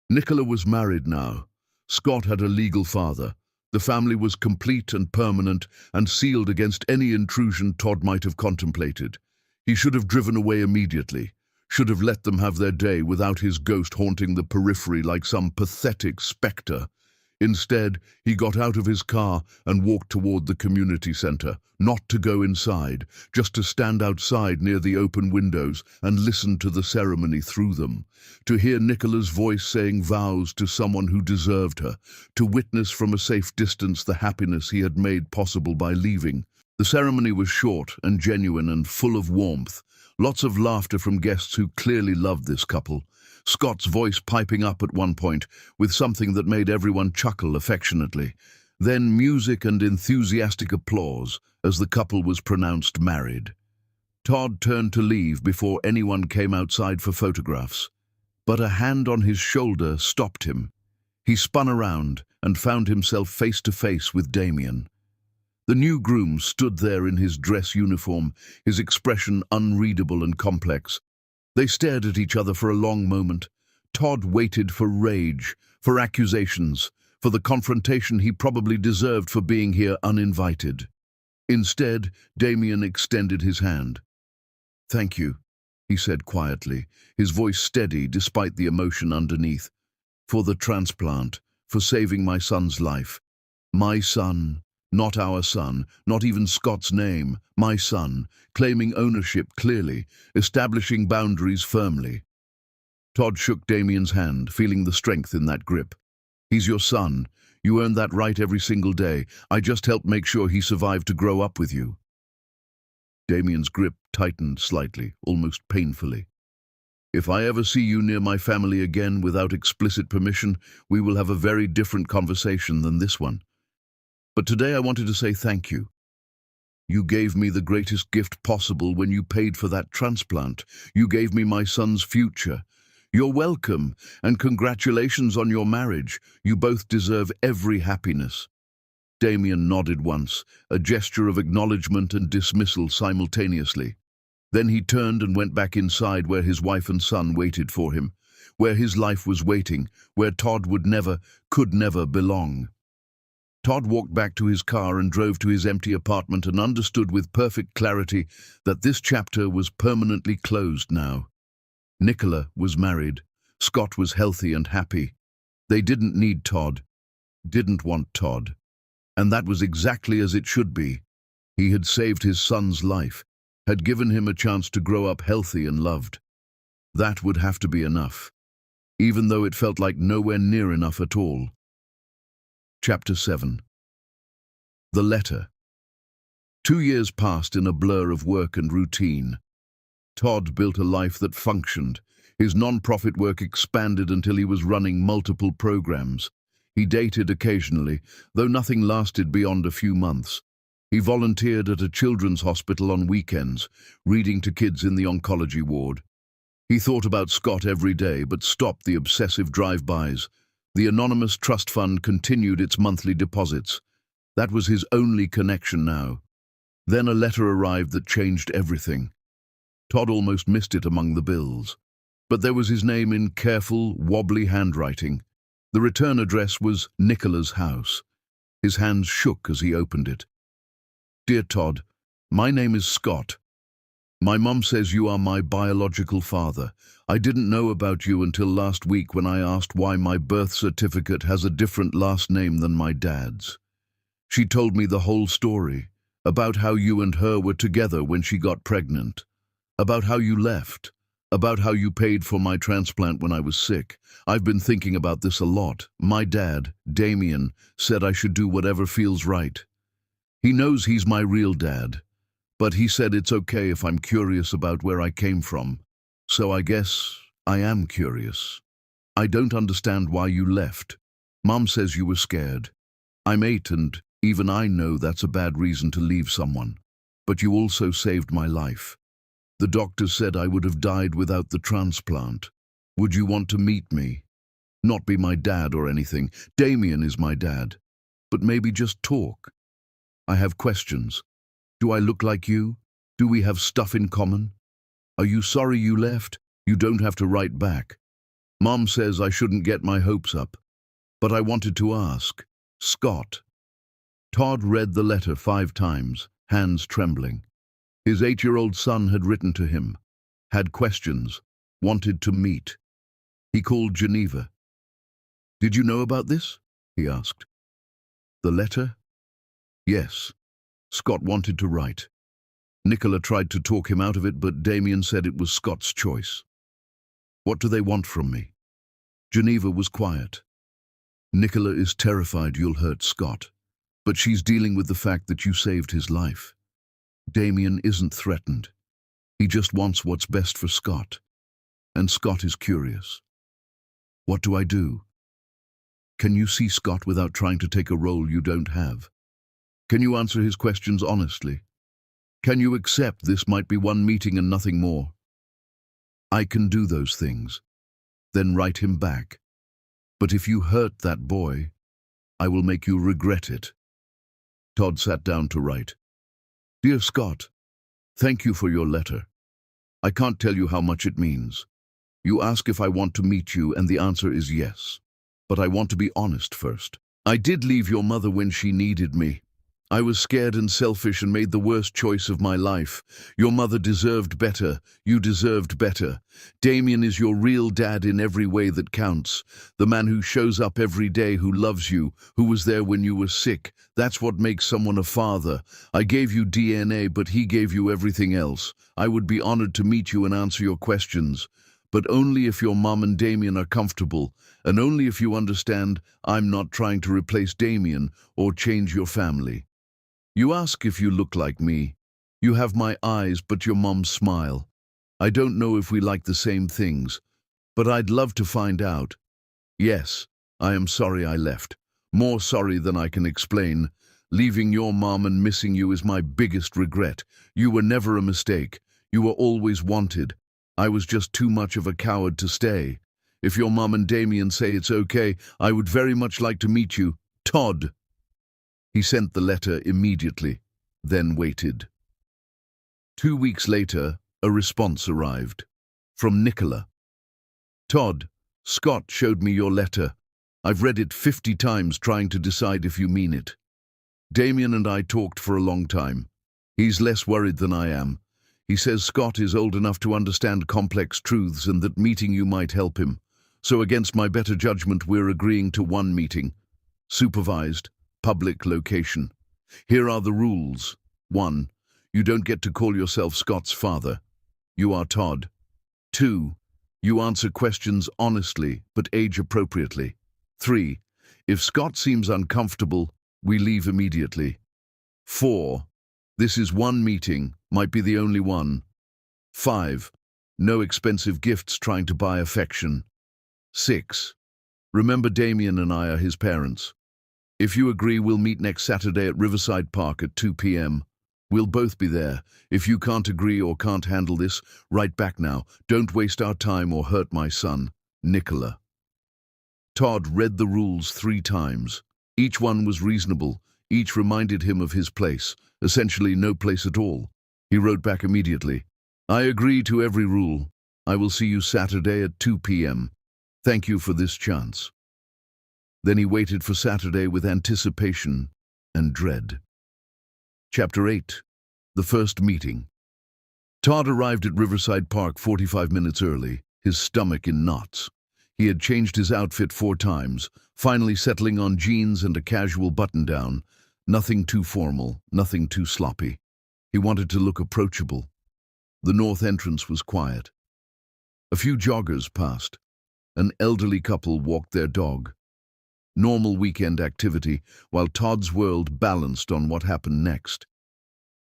Nicola was married now. Scott had a legal father. The family was complete and permanent and sealed against any intrusion Todd might have contemplated. He should have driven away immediately, should have let them have their day without his ghost haunting the periphery like some pathetic specter. Instead, he got out of his car and walked toward the community center, not to go inside, just to stand outside near the open windows and listen to the ceremony through them, to hear Nicola's voice saying vows to someone who deserved her, to witness from a safe distance the happiness he had made possible by leaving. The ceremony was short and genuine and full of warmth, lots of laughter from guests who clearly loved this couple. Scott's voice piping up at one point, with something that made everyone chuckle affectionately. Then music and enthusiastic applause as the couple was pronounced married. Todd turned to leave before anyone came outside for photographs, but a hand on his shoulder stopped him. He spun around and found himself face to face with Damien. The new groom stood there in his dress uniform, his expression unreadable and complex. They stared at each other for a long moment. Todd waited for rage, for accusations, for the confrontation he probably deserved for being here uninvited. Instead, Damien extended his hand. "Thank you," he said quietly, his voice steady despite the emotion underneath. "For the transplant, for saving my son's life. My son, not our son, not even Scott's name, my son, claiming ownership clearly, establishing boundaries firmly." Todd shook Damien's hand, feeling the strength in that grip. "He's your son. You earned that right every single day. I just helped make sure he survived to grow up with you." Damien's grip tightened slightly, almost painfully. "If I ever see you near my family again without explicit permission, we will have a very different conversation than this one. But today I wanted to say thank you. You gave me the greatest gift possible when you paid for that transplant. You gave me my son's future. You're welcome, and congratulations on your marriage. You both deserve every happiness." Damien nodded once, a gesture of acknowledgement and dismissal simultaneously. Then he turned and went back inside where his wife and son waited for him, where his life was waiting, where Todd could never belong. Todd walked back to his car and drove to his empty apartment and understood with perfect clarity that this chapter was permanently closed now. Nicola was married. Scott was healthy and happy. They didn't need Todd, didn't want Todd. And that was exactly as it should be. He had saved his son's life, had given him a chance to grow up healthy and loved. That would have to be enough, even though it felt like nowhere near enough at all. Chapter 7. The Letter. 2 years passed in a blur of work and routine. Todd built a life that functioned. His non-profit work expanded until he was running multiple programs. He dated occasionally, though nothing lasted beyond a few months. He volunteered at a children's hospital on weekends, reading to kids in the oncology ward. He thought about Scott every day, but stopped the obsessive drive-bys. The anonymous trust fund continued its monthly deposits. That was his only connection now. Then a letter arrived that changed everything. Todd almost missed it among the bills. But there was his name in careful, wobbly handwriting. The return address was Nicola's house. His hands shook as he opened it. "Dear Todd, my name is Scott. My mum says you are my biological father. I didn't know about you until last week when I asked why my birth certificate has a different last name than my dad's. She told me the whole story, about how you and her were together when she got pregnant, about how you left, about how you paid for my transplant when I was sick. I've been thinking about this a lot. My dad, Damien, said I should do whatever feels right. He knows he's my real dad, but he said it's okay if I'm curious about where I came from. So I guess I am curious. I don't understand why you left. Mom says you were scared. I'm 8 and even I know that's a bad reason to leave someone. But you also saved my life. The doctor said I would have died without the transplant. Would you want to meet me? Not be my dad or anything. Damien is my dad. But maybe just talk. I have questions. Do I look like you? Do we have stuff in common? Are you sorry you left? You don't have to write back. Mom says I shouldn't get my hopes up. But I wanted to ask. Scott." Todd read the letter 5 times, hands trembling. His 8-year-old son had written to him, had questions, wanted to meet. He called Geneva. "Did you know about this?" he asked. "The letter?" "Yes." Scott wanted to write. Nicola tried to talk him out of it, but Damien said it was Scott's choice. "What do they want from me?" Geneva was quiet. "Nicola is terrified you'll hurt Scott, but she's dealing with the fact that you saved his life. Damien isn't threatened. He just wants what's best for Scott. And Scott is curious. What do I do? Can you see Scott without trying to take a role you don't have? Can you answer his questions honestly? Can you accept this might be one meeting and nothing more? I can do those things. Then write him back. But if you hurt that boy, I will make you regret it." Todd sat down to write. "Dear Scott, thank you for your letter. I can't tell you how much it means. You ask if I want to meet you, and the answer is yes. But I want to be honest first. I did leave your mother when she needed me. I was scared and selfish and made the worst choice of my life. Your mother deserved better. You deserved better. Damien is your real dad in every way that counts. The man who shows up every day, who loves you, who was there when you were sick. That's what makes someone a father. I gave you DNA, but he gave you everything else. I would be honored to meet you and answer your questions. But only if your mom and Damien are comfortable, and only if you understand I'm not trying to replace Damien or change your family. You ask if you look like me. You have my eyes, but your mom's smile. I don't know if we like the same things, but I'd love to find out. Yes, I am sorry I left. More sorry than I can explain. Leaving your mom and missing you is my biggest regret. You were never a mistake. You were always wanted. I was just too much of a coward to stay. If your mom and Damien say it's okay, I would very much like to meet you. Todd." He sent the letter immediately, then waited. 2 weeks later, a response arrived. From Nicola. "Todd, Scott showed me your letter. I've read it 50 times trying to decide if you mean it. Damien and I talked for a long time. He's less worried than I am. He says Scott is old enough to understand complex truths and that meeting you might help him. So against my better judgment, we're agreeing to one meeting. Supervised, public location. Here are the rules. 1. You don't get to call yourself Scott's father. You are Todd. 2. You answer questions honestly, but age appropriately. 3. If Scott seems uncomfortable, we leave immediately. 4. This is one meeting, might be the only one. 5. No expensive gifts trying to buy affection. 6. Remember Damien and I are his parents. If you agree, we'll meet next Saturday at Riverside Park at 2 p.m. We'll both be there. If you can't agree or can't handle this, write back now. Don't waste our time or hurt my son. Nicola." Todd read the rules 3 times. Each one was reasonable. Each reminded him of his place, essentially no place at all. He wrote back immediately, "I agree to every rule. I will see you Saturday at 2 p.m. Thank you for this chance." Then he waited for Saturday with anticipation and dread. Chapter 8. The First Meeting. Todd arrived at Riverside Park 45 minutes early, his stomach in knots. He had changed his outfit 4 times, finally settling on jeans and a casual button-down. Nothing too formal, nothing too sloppy. He wanted to look approachable. The north entrance was quiet. A few joggers passed. An elderly couple walked their dog. Normal weekend activity, while Todd's world balanced on what happened next.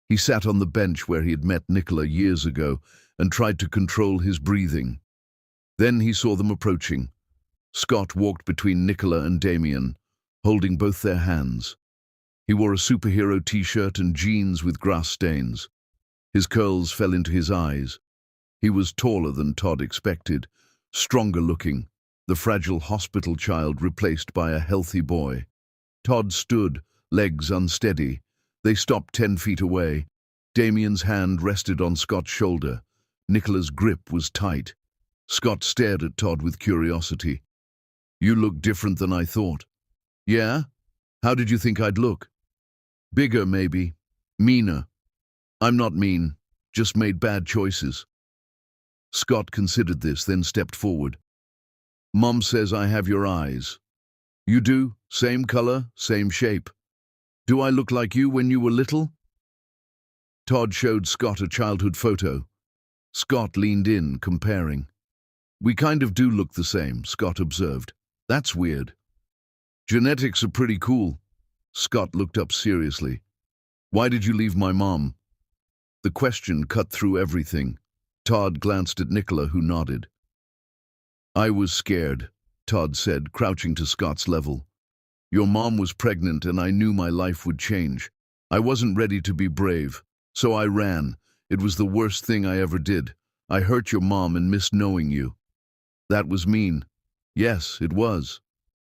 He sat on the bench where he had met Nicola years ago and tried to control his breathing. Then he saw them approaching. Scott walked between Nicola and Damien, holding both their hands. He wore a superhero t-shirt and jeans with grass stains. His curls fell into his eyes. He was taller than Todd expected, stronger looking, the fragile hospital child replaced by a healthy boy. Todd stood, legs unsteady. They stopped 10 feet away. Damien's hand rested on Scott's shoulder. Nicola's grip was tight. Scott stared at Todd with curiosity. "You look different than I thought." "Yeah? How did you think I'd look?" "Bigger, maybe. Meaner." "I'm not mean, just made bad choices." Scott considered this, then stepped forward. "Mom says I have your eyes." "You do? Same color, same shape. Do I look like you when you were little?" Todd showed Scott a childhood photo. Scott leaned in, comparing. "We kind of do look the same," Scott observed. "That's weird." "Genetics are pretty cool." Scott looked up seriously. "Why did you leave my mom?" The question cut through everything. Todd glanced at Nicola, who nodded. "I was scared," Todd said, crouching to Scott's level. "Your mom was pregnant and I knew my life would change. I wasn't ready to be brave, so I ran. It was the worst thing I ever did. I hurt your mom and missed knowing you." "That was mean." "Yes, it was.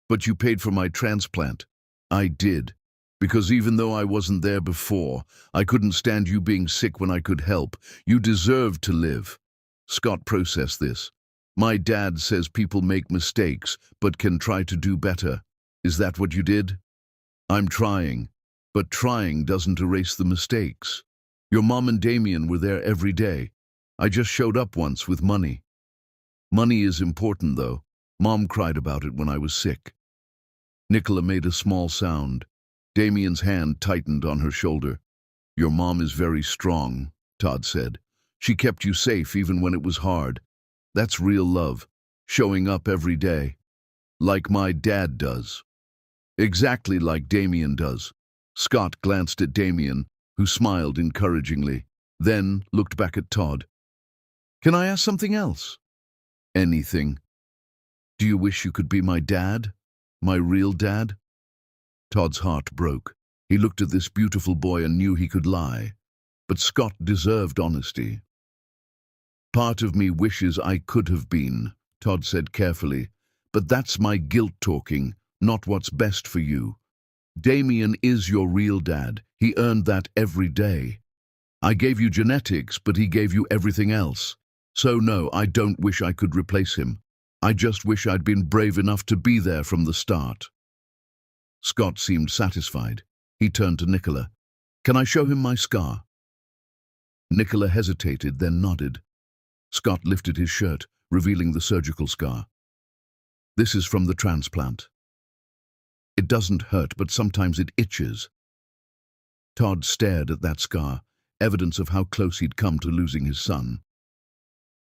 But you paid for my transplant." "I did. Because even though I wasn't there before, I couldn't stand you being sick when I could help. You deserved to live." Scott processed this. "My dad says people make mistakes, but can try to do better. Is that what you did?" "I'm trying. But trying doesn't erase the mistakes. Your mom and Damien were there every day. I just showed up once with money." "Money is important, though. Mom cried about it when I was sick." Nicola made a small sound. Damien's hand tightened on her shoulder. "Your mom is very strong," Todd said. "She kept you safe even when it was hard. That's real love, showing up every day. Like my dad does." "Exactly like Damien does." Scott glanced at Damien, who smiled encouragingly, then looked back at Todd. "Can I ask something else?" "Anything." "Do you wish you could be my dad? My real dad?" Todd's heart broke. He looked at this beautiful boy and knew he could lie. But Scott deserved honesty. "Part of me wishes I could have been," Todd said carefully. "But that's my guilt talking, not what's best for you. Damien is your real dad. He earned that every day. I gave you genetics, but he gave you everything else. So no, I don't wish I could replace him. I just wish I'd been brave enough to be there from the start." Scott seemed satisfied. He turned to Nicola. "Can I show him my scar?" Nicola hesitated, then nodded. Scott lifted his shirt, revealing the surgical scar. "This is from the transplant. It doesn't hurt, but sometimes it itches." Todd stared at that scar, evidence of how close he'd come to losing his son.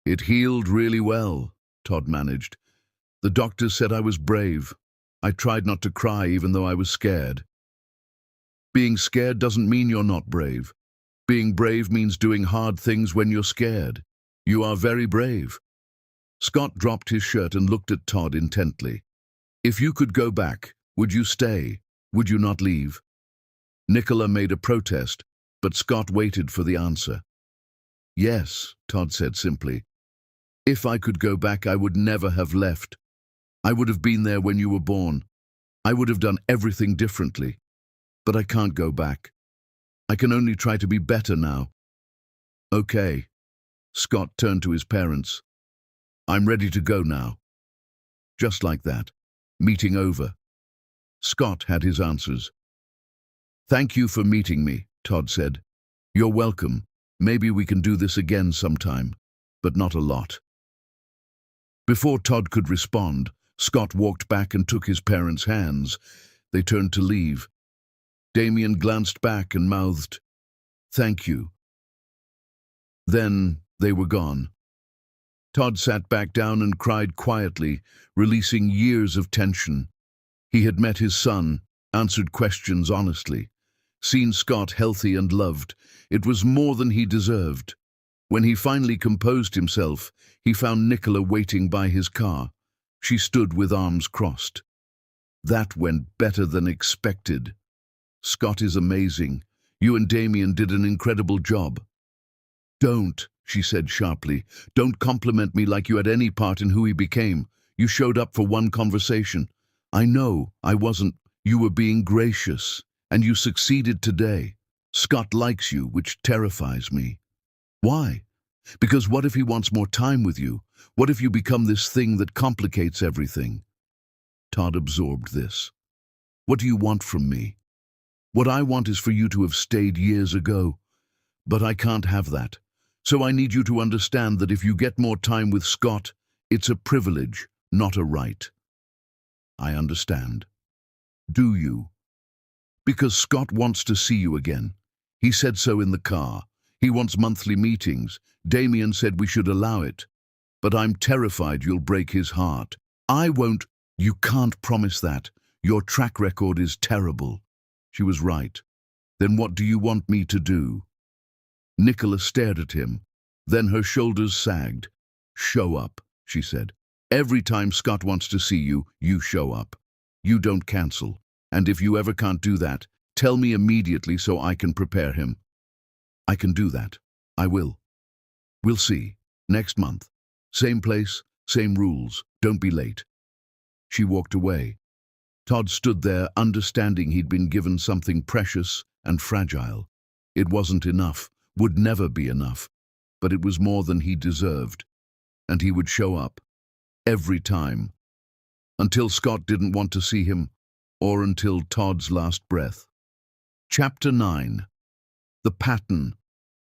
"It healed really well," Todd managed. "The doctors said I was brave. I tried not to cry even though I was scared." "Being scared doesn't mean you're not brave. Being brave means doing hard things when you're scared. You are very brave." Scott dropped his shirt and looked at Todd intently. "If you could go back, would you stay? Would you not leave?" Nicola made a protest, but Scott waited for the answer. "Yes," Todd said simply. "If I could go back, I would never have left. I would have been there when you were born. I would have done everything differently. But I can't go back. I can only try to be better now." "Okay." Scott turned to his parents. "I'm ready to go now." Just like that. Meeting over. Scott had his answers. "Thank you for meeting me," Todd said. "You're welcome. Maybe we can do this again sometime, but not a lot." Before Todd could respond, Scott walked back and took his parents' hands. They turned to leave. Damien glanced back and mouthed, "Thank you." Then they were gone. Todd sat back down and cried quietly, releasing years of tension. He had met his son, answered questions honestly, seen Scott healthy and loved. It was more than he deserved. When he finally composed himself, he found Nicola waiting by his car. She stood with arms crossed. "That went better than expected. Scott is amazing. You and Damien did an incredible job." "Don't," she said sharply. "Don't compliment me like you had any part in who he became. You showed up for one conversation. I know I wasn't. You were being gracious, and you succeeded today. Scott likes you, which terrifies me." "Why?" "Because what if he wants more time with you? What if you become this thing that complicates everything?" Todd absorbed this. "What do you want from me?" "What I want is for you to have stayed years ago. But I can't have that. So I need you to understand that if you get more time with Scott, it's a privilege, not a right." "I understand." "Do you?" "Because Scott wants to see you again. He said so in the car. He wants monthly meetings. Damien said we should allow it. But I'm terrified you'll break his heart." "I won't." "You can't promise that. Your track record is terrible." She was right. "Then what do you want me to do?" Nicola stared at him. Then her shoulders sagged. "Show up," she said. "Every time Scott wants to see you, you show up. You don't cancel. And if you ever can't do that, tell me immediately so I can prepare him." "I can do that. I will. We'll see. Next month. Same place, same rules. Don't be late." She walked away. Todd stood there, understanding he'd been given something precious and fragile. It wasn't enough, would never be enough, but it was more than he deserved. And he would show up. Every time. Until Scott didn't want to see him, or until Todd's last breath. Chapter 9. The Pattern.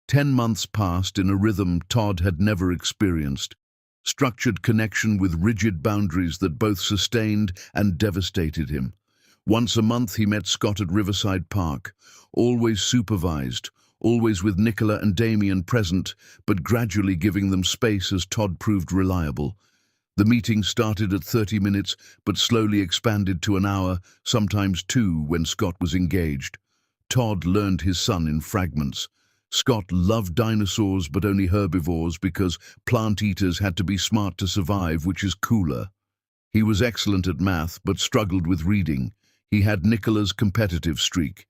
10 months passed in a rhythm Todd had never experienced. Structured connection with rigid boundaries that both sustained and devastated him. Once a month he met Scott at Riverside Park, always supervised, always with Nicola and Damien present, but gradually giving them space as Todd proved reliable. The meeting started at 30 minutes, but slowly expanded to an hour, sometimes 2 when Scott was engaged. Todd learned his son in fragments. Scott loved dinosaurs but only herbivores because plant eaters had to be smart to survive, which is cooler. He was excellent at math but struggled with reading. He had Nicola's competitive streak.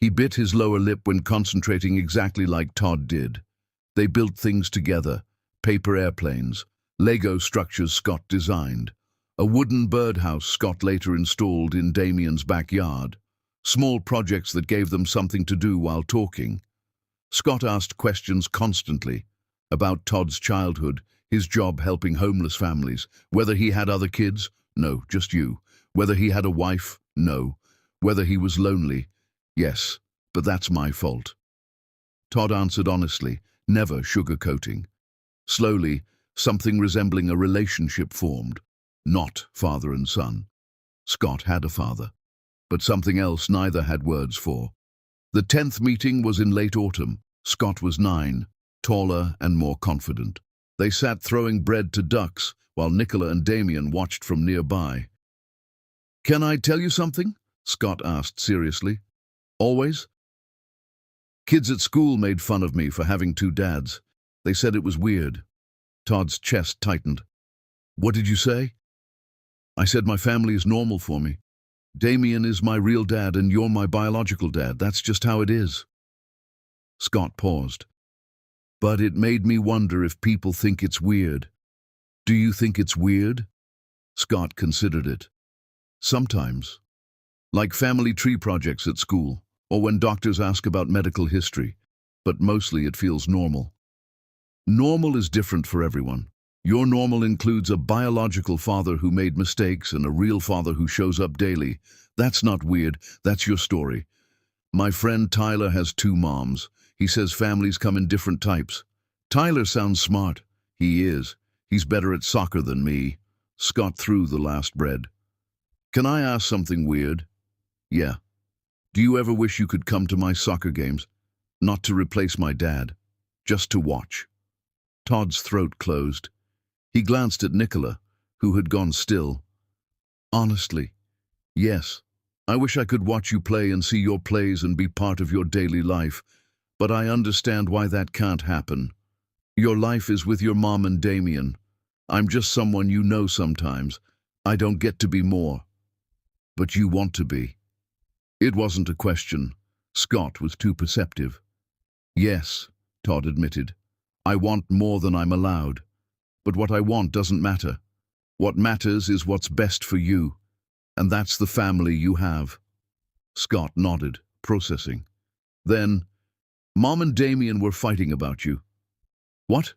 He bit his lower lip when concentrating exactly like Todd did. They built things together, paper airplanes, Lego structures Scott designed, a wooden birdhouse Scott later installed in Damien's backyard, small projects that gave them something to do while talking. Scott asked questions constantly about Todd's childhood, his job helping homeless families, whether he had other kids, no, just you, whether he had a wife, no, whether he was lonely, yes, but that's my fault. Todd answered honestly, never sugarcoating. Slowly, something resembling a relationship formed, not father and son. Scott had a father, but something else neither had words for. The 10th meeting was in late autumn. Scott was 9, taller and more confident. They sat throwing bread to ducks while Nicola and Damien watched from nearby. "Can I tell you something?" Scott asked seriously. "Always?" "Kids at school made fun of me for having 2 dads. They said it was weird." Todd's chest tightened. "What did you say?" "I said my family is normal for me. Damien is my real dad and you're my biological dad. That's just how it is." Scott paused. "But it made me wonder if people think it's weird." "Do you think it's weird?" Scott considered it. "Sometimes. Like family tree projects at school, or when doctors ask about medical history. But mostly it feels normal." "Normal is different for everyone. Your normal includes a biological father who made mistakes and a real father who shows up daily. That's not weird, that's your story. My friend Tyler has 2 moms. He says families come in different types. Tyler sounds smart. He is. He's better at soccer than me." Scott threw the last bread. "Can I ask something weird?" "Yeah. Do you ever wish you could come to my soccer games? Not to replace my dad, just to watch." Todd's throat closed. He glanced at Nicola, who had gone still. "Honestly, yes. I wish I could watch you play and see your plays and be part of your daily life, but I understand why that can't happen. Your life is with your mom and Damien. I'm just someone you know sometimes. I don't get to be more. But you want to be." It wasn't a question. Scott was too perceptive. "Yes," Todd admitted. "I want more than I'm allowed. But what I want doesn't matter. What matters is what's best for you. And that's the family you have." Scott nodded, processing. Then, "Mom and Damien were fighting about you." "What?"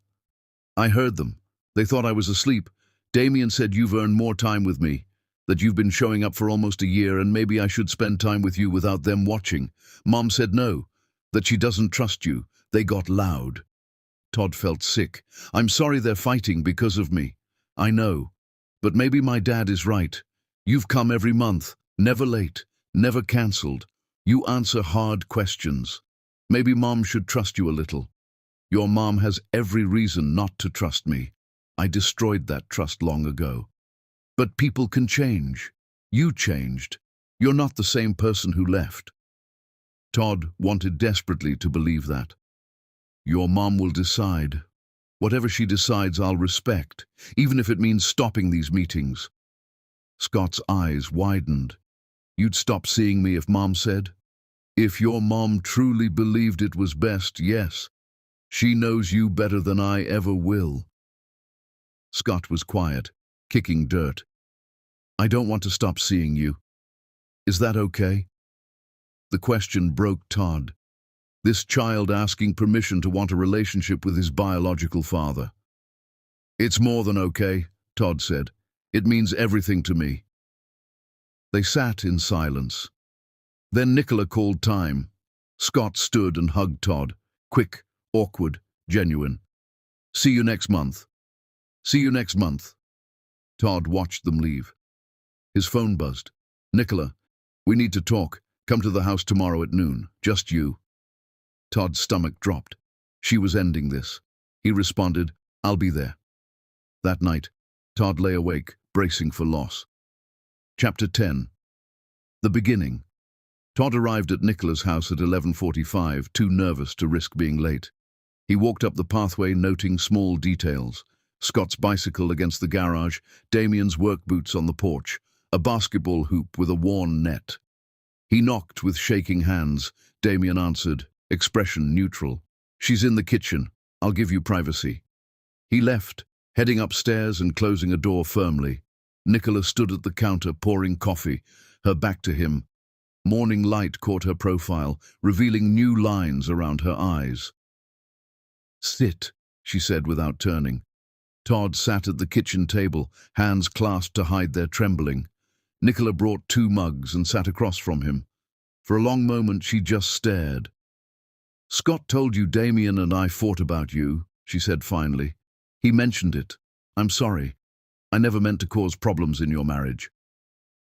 "I heard them. They thought I was asleep. Damien said you've earned more time with me, that you've been showing up for almost a year and maybe I should spend time with you without them watching. Mom said no, that she doesn't trust you. They got loud." Todd felt sick. "I'm sorry they're fighting because of me. I know. But maybe my dad is right. You've come every month, never late, never cancelled. You answer hard questions. Maybe Mom should trust you a little. Your mom has every reason not to trust me. I destroyed that trust long ago. But people can change. You changed. You're not the same person who left." Todd wanted desperately to believe that. "Your mom will decide. Whatever she decides, I'll respect, even if it means stopping these meetings." Scott's eyes widened. "You'd stop seeing me if Mom said?" "If your mom truly believed it was best, yes. She knows you better than I ever will." Scott was quiet, kicking dirt. "I don't want to stop seeing you. Is that okay?" The question broke Todd. This child asking permission to want a relationship with his biological father. "It's more than okay," Todd said. "It means everything to me." They sat in silence. Then Nicola called time. Scott stood and hugged Todd. Quick, awkward, genuine. "See you next month." "See you next month." Todd watched them leave. His phone buzzed. "Nicola, we need to talk. Come to the house tomorrow at noon. Just you." Todd's stomach dropped. She was ending this. He responded, "I'll be there." That night, Todd lay awake, bracing for loss. Chapter 10. The beginning. Todd arrived at Nicola's house at 11:45, too nervous to risk being late. He walked up the pathway, noting small details. Scott's bicycle against the garage, Damien's work boots on the porch, a basketball hoop with a worn net. He knocked with shaking hands, Damien answered, expression neutral. She's in the kitchen. I'll give you privacy. He left, heading upstairs and closing a door firmly. Nicola stood at the counter pouring coffee, her back to him. Morning light caught her profile, revealing new lines around her eyes. "Sit," she said without turning. Todd sat at the kitchen table, hands clasped to hide their trembling. Nicola brought 2 mugs and sat across from him. For a long moment she just stared. "Scott told you Damien and I fought about you," she said finally. "He mentioned it. I'm sorry. I never meant to cause problems in your marriage."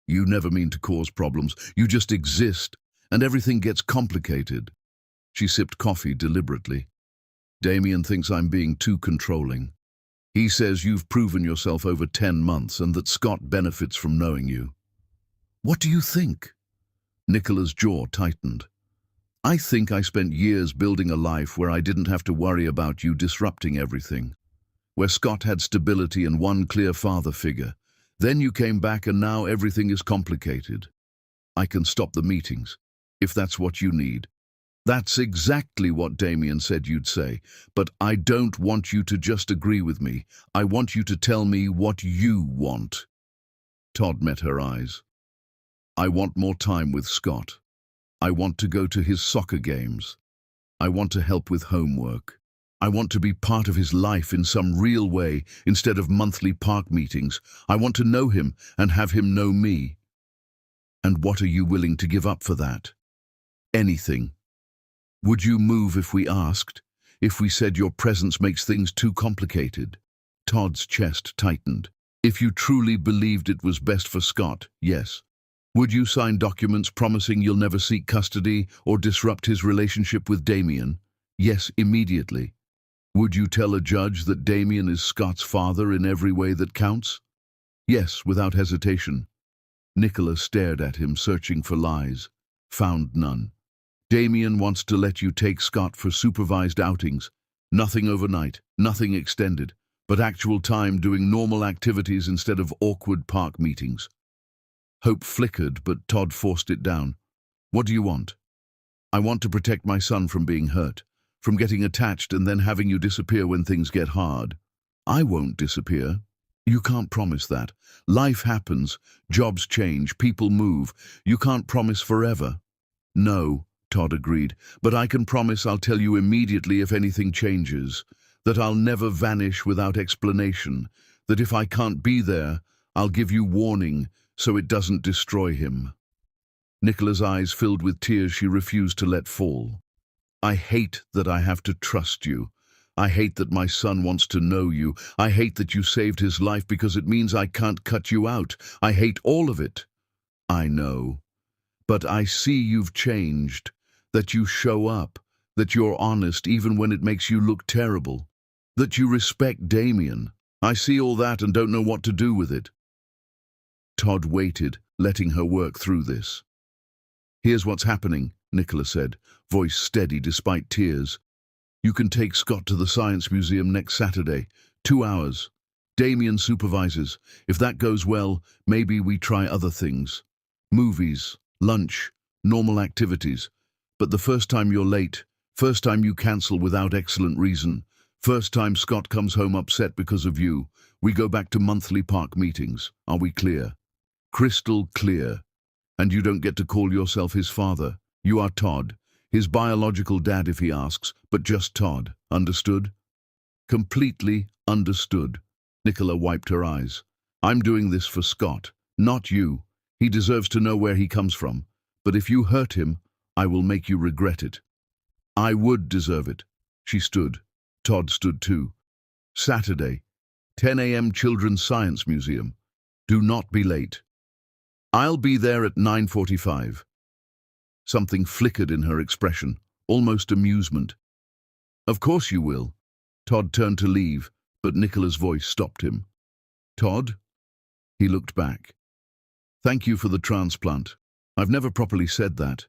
"You never mean to cause problems. You just exist, and everything gets complicated." She sipped coffee deliberately. "Damien thinks I'm being too controlling. He says you've proven yourself over 10 months and that Scott benefits from knowing you." "What do you think?" Nicola's jaw tightened. "I think I spent years building a life where I didn't have to worry about you disrupting everything. Where Scott had stability and one clear father figure. Then you came back and now everything is complicated. I can stop the meetings, if that's what you need." "That's exactly what Damien said you'd say, but I don't want you to just agree with me. I want you to tell me what you want." Todd met her eyes. "I want more time with Scott. I want to go to his soccer games. I want to help with homework. I want to be part of his life in some real way instead of monthly park meetings. I want to know him and have him know me." "And what are you willing to give up for that?" "Anything." "Would you move if we asked? If we said your presence makes things too complicated?" Todd's chest tightened. "If you truly believed it was best for Scott, yes." "Would you sign documents promising you'll never seek custody or disrupt his relationship with Damien?" "Yes, immediately." "Would you tell a judge that Damien is Scott's father in every way that counts?" "Yes, without hesitation." Nicola stared at him, searching for lies. Found none. "Damien wants to let you take Scott for supervised outings. Nothing overnight, nothing extended, but actual time doing normal activities instead of awkward park meetings." Hope flickered, but Todd forced it down. "What do you want?" "I want to protect my son from being hurt, from getting attached and then having you disappear when things get hard." "I won't disappear." "You can't promise that. Life happens, jobs change, people move. You can't promise forever." "No," Todd agreed, "but I can promise I'll tell you immediately if anything changes, that I'll never vanish without explanation, that if I can't be there, I'll give you warning so it doesn't destroy him." Nicola's eyes filled with tears she refused to let fall. "I hate that I have to trust you. I hate that my son wants to know you. I hate that you saved his life because it means I can't cut you out. I hate all of it." "I know. But I see you've changed, that you show up, that you're honest even when it makes you look terrible, that you respect Damien. I see all that and don't know what to do with it." Todd waited, letting her work through this. "Here's what's happening," Nicola said, voice steady despite tears. "You can take Scott to the Science Museum next Saturday, 2 hours. Damien supervises. If that goes well, maybe we try other things. Movies, lunch, normal activities. But the first time you're late, first time you cancel without excellent reason, first time Scott comes home upset because of you, we go back to monthly park meetings. Are we clear?" "Crystal clear. And you don't get to call yourself his father. You are Todd, his biological dad if he asks, but just Todd. Understood?" "Completely understood." Nicola wiped her eyes. "I'm doing this for Scott, not you. He deserves to know where he comes from. But if you hurt him, I will make you regret it." "I would deserve it." She stood. Todd stood too. "Saturday, 10 a.m. Children's Science Museum. Do not be late." "I'll be there at 9:45. Something flickered in her expression, almost amusement. "Of course you will." Todd turned to leave, but Nicola's voice stopped him. "Todd?" He looked back. "Thank you for the transplant. I've never properly said that.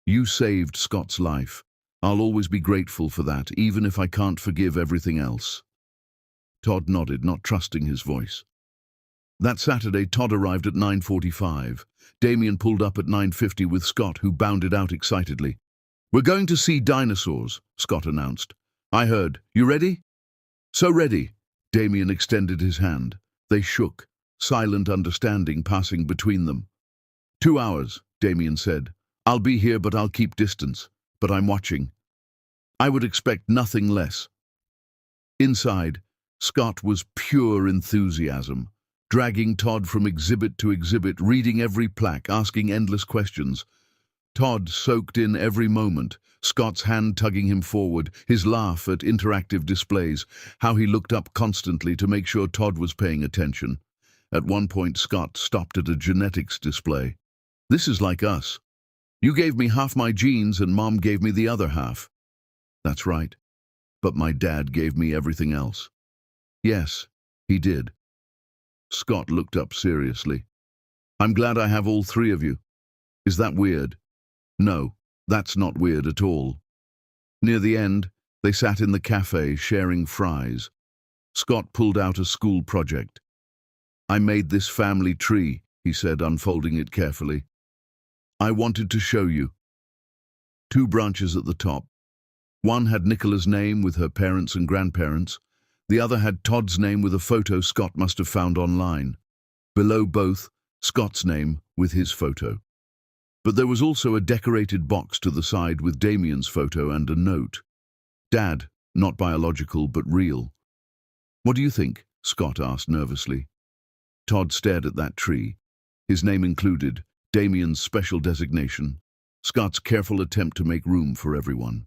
You saved Scott's life. I'll always be grateful for that, even if I can't forgive everything else." Todd nodded, not trusting his voice. That Saturday, Todd arrived at 9:45. Damien pulled up at 9:50 with Scott, who bounded out excitedly. We're going to see dinosaurs, Scott announced. I heard. You ready? So ready. Damien extended his hand. They shook, silent understanding passing between them. 2 hours, Damien said. I'll be here, but I'll keep distance. But I'm watching. I would expect nothing less. Inside, Scott was pure enthusiasm, dragging Todd from exhibit to exhibit, reading every plaque, asking endless questions. Todd soaked in every moment, Scott's hand tugging him forward, his laugh at interactive displays, how he looked up constantly to make sure Todd was paying attention. At one point, Scott stopped at a genetics display. This is like us. You gave me half my genes and Mom gave me the other half. That's right. But my dad gave me everything else. Yes, he did. Scott looked up seriously. I'm glad I have all three of you. Is that weird? No, that's not weird at all. Near the end, they sat in the cafe sharing fries. Scott pulled out a school project. I made this family tree, he said, unfolding it carefully. I wanted to show you. 2 branches at the top. One had Nicola's name with her parents and grandparents. The other had Todd's name with a photo Scott must have found online. Below both, Scott's name with his photo. But there was also a decorated box to the side with Damien's photo and a note. Dad, not biological but real. What do you think? Scott asked nervously. Todd stared at that tree. His name included, Damien's special designation, Scott's careful attempt to make room for everyone.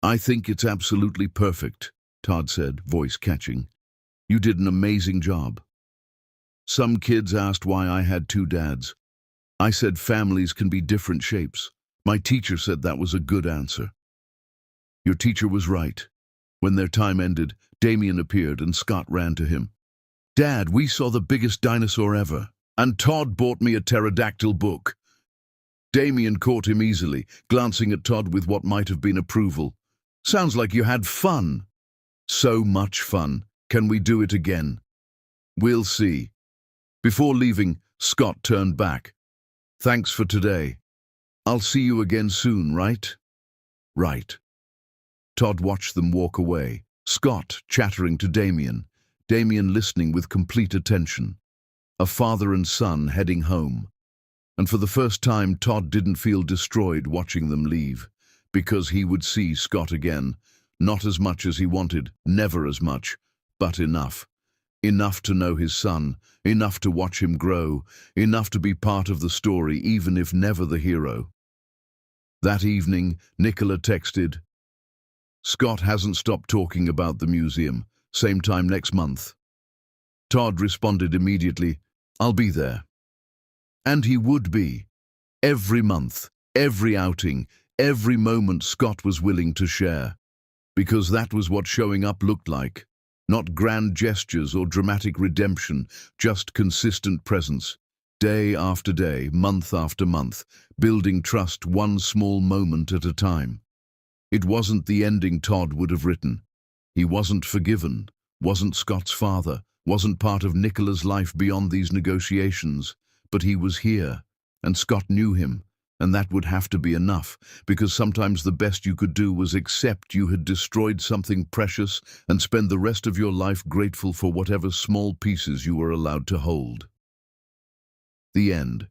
I think it's absolutely perfect, Todd said, voice catching. You did an amazing job. Some kids asked why I had 2 dads. I said families can be different shapes. My teacher said that was a good answer. Your teacher was right. When their time ended, Damien appeared and Scott ran to him. Dad, we saw the biggest dinosaur ever, and Todd bought me a pterodactyl book. Damien caught him easily, glancing at Todd with what might have been approval. Sounds like you had fun. So much fun. Can we do it again? We'll see. Before leaving, Scott turned back. Thanks for today. I'll see you again soon, right? Right. Todd watched them walk away, Scott chattering to Damien, Damien listening with complete attention. A father and son heading home. And for the first time, Todd didn't feel destroyed watching them leave, because he would see Scott again, not as much as he wanted, never as much, but enough. Enough to know his son, enough to watch him grow, enough to be part of the story, even if never the hero. That evening, Nicola texted, Scott hasn't stopped talking about the museum, same time next month. Todd responded immediately, I'll be there. And he would be. Every month, every outing, every moment Scott was willing to share. Because that was what showing up looked like. Not grand gestures or dramatic redemption, just consistent presence. Day after day, month after month, building trust one small moment at a time. It wasn't the ending Todd would have written. He wasn't forgiven, wasn't Scott's father, wasn't part of Nicola's life beyond these negotiations, but he was here, and Scott knew him, and that would have to be enough, because sometimes the best you could do was accept you had destroyed something precious and spend the rest of your life grateful for whatever small pieces you were allowed to hold. The end.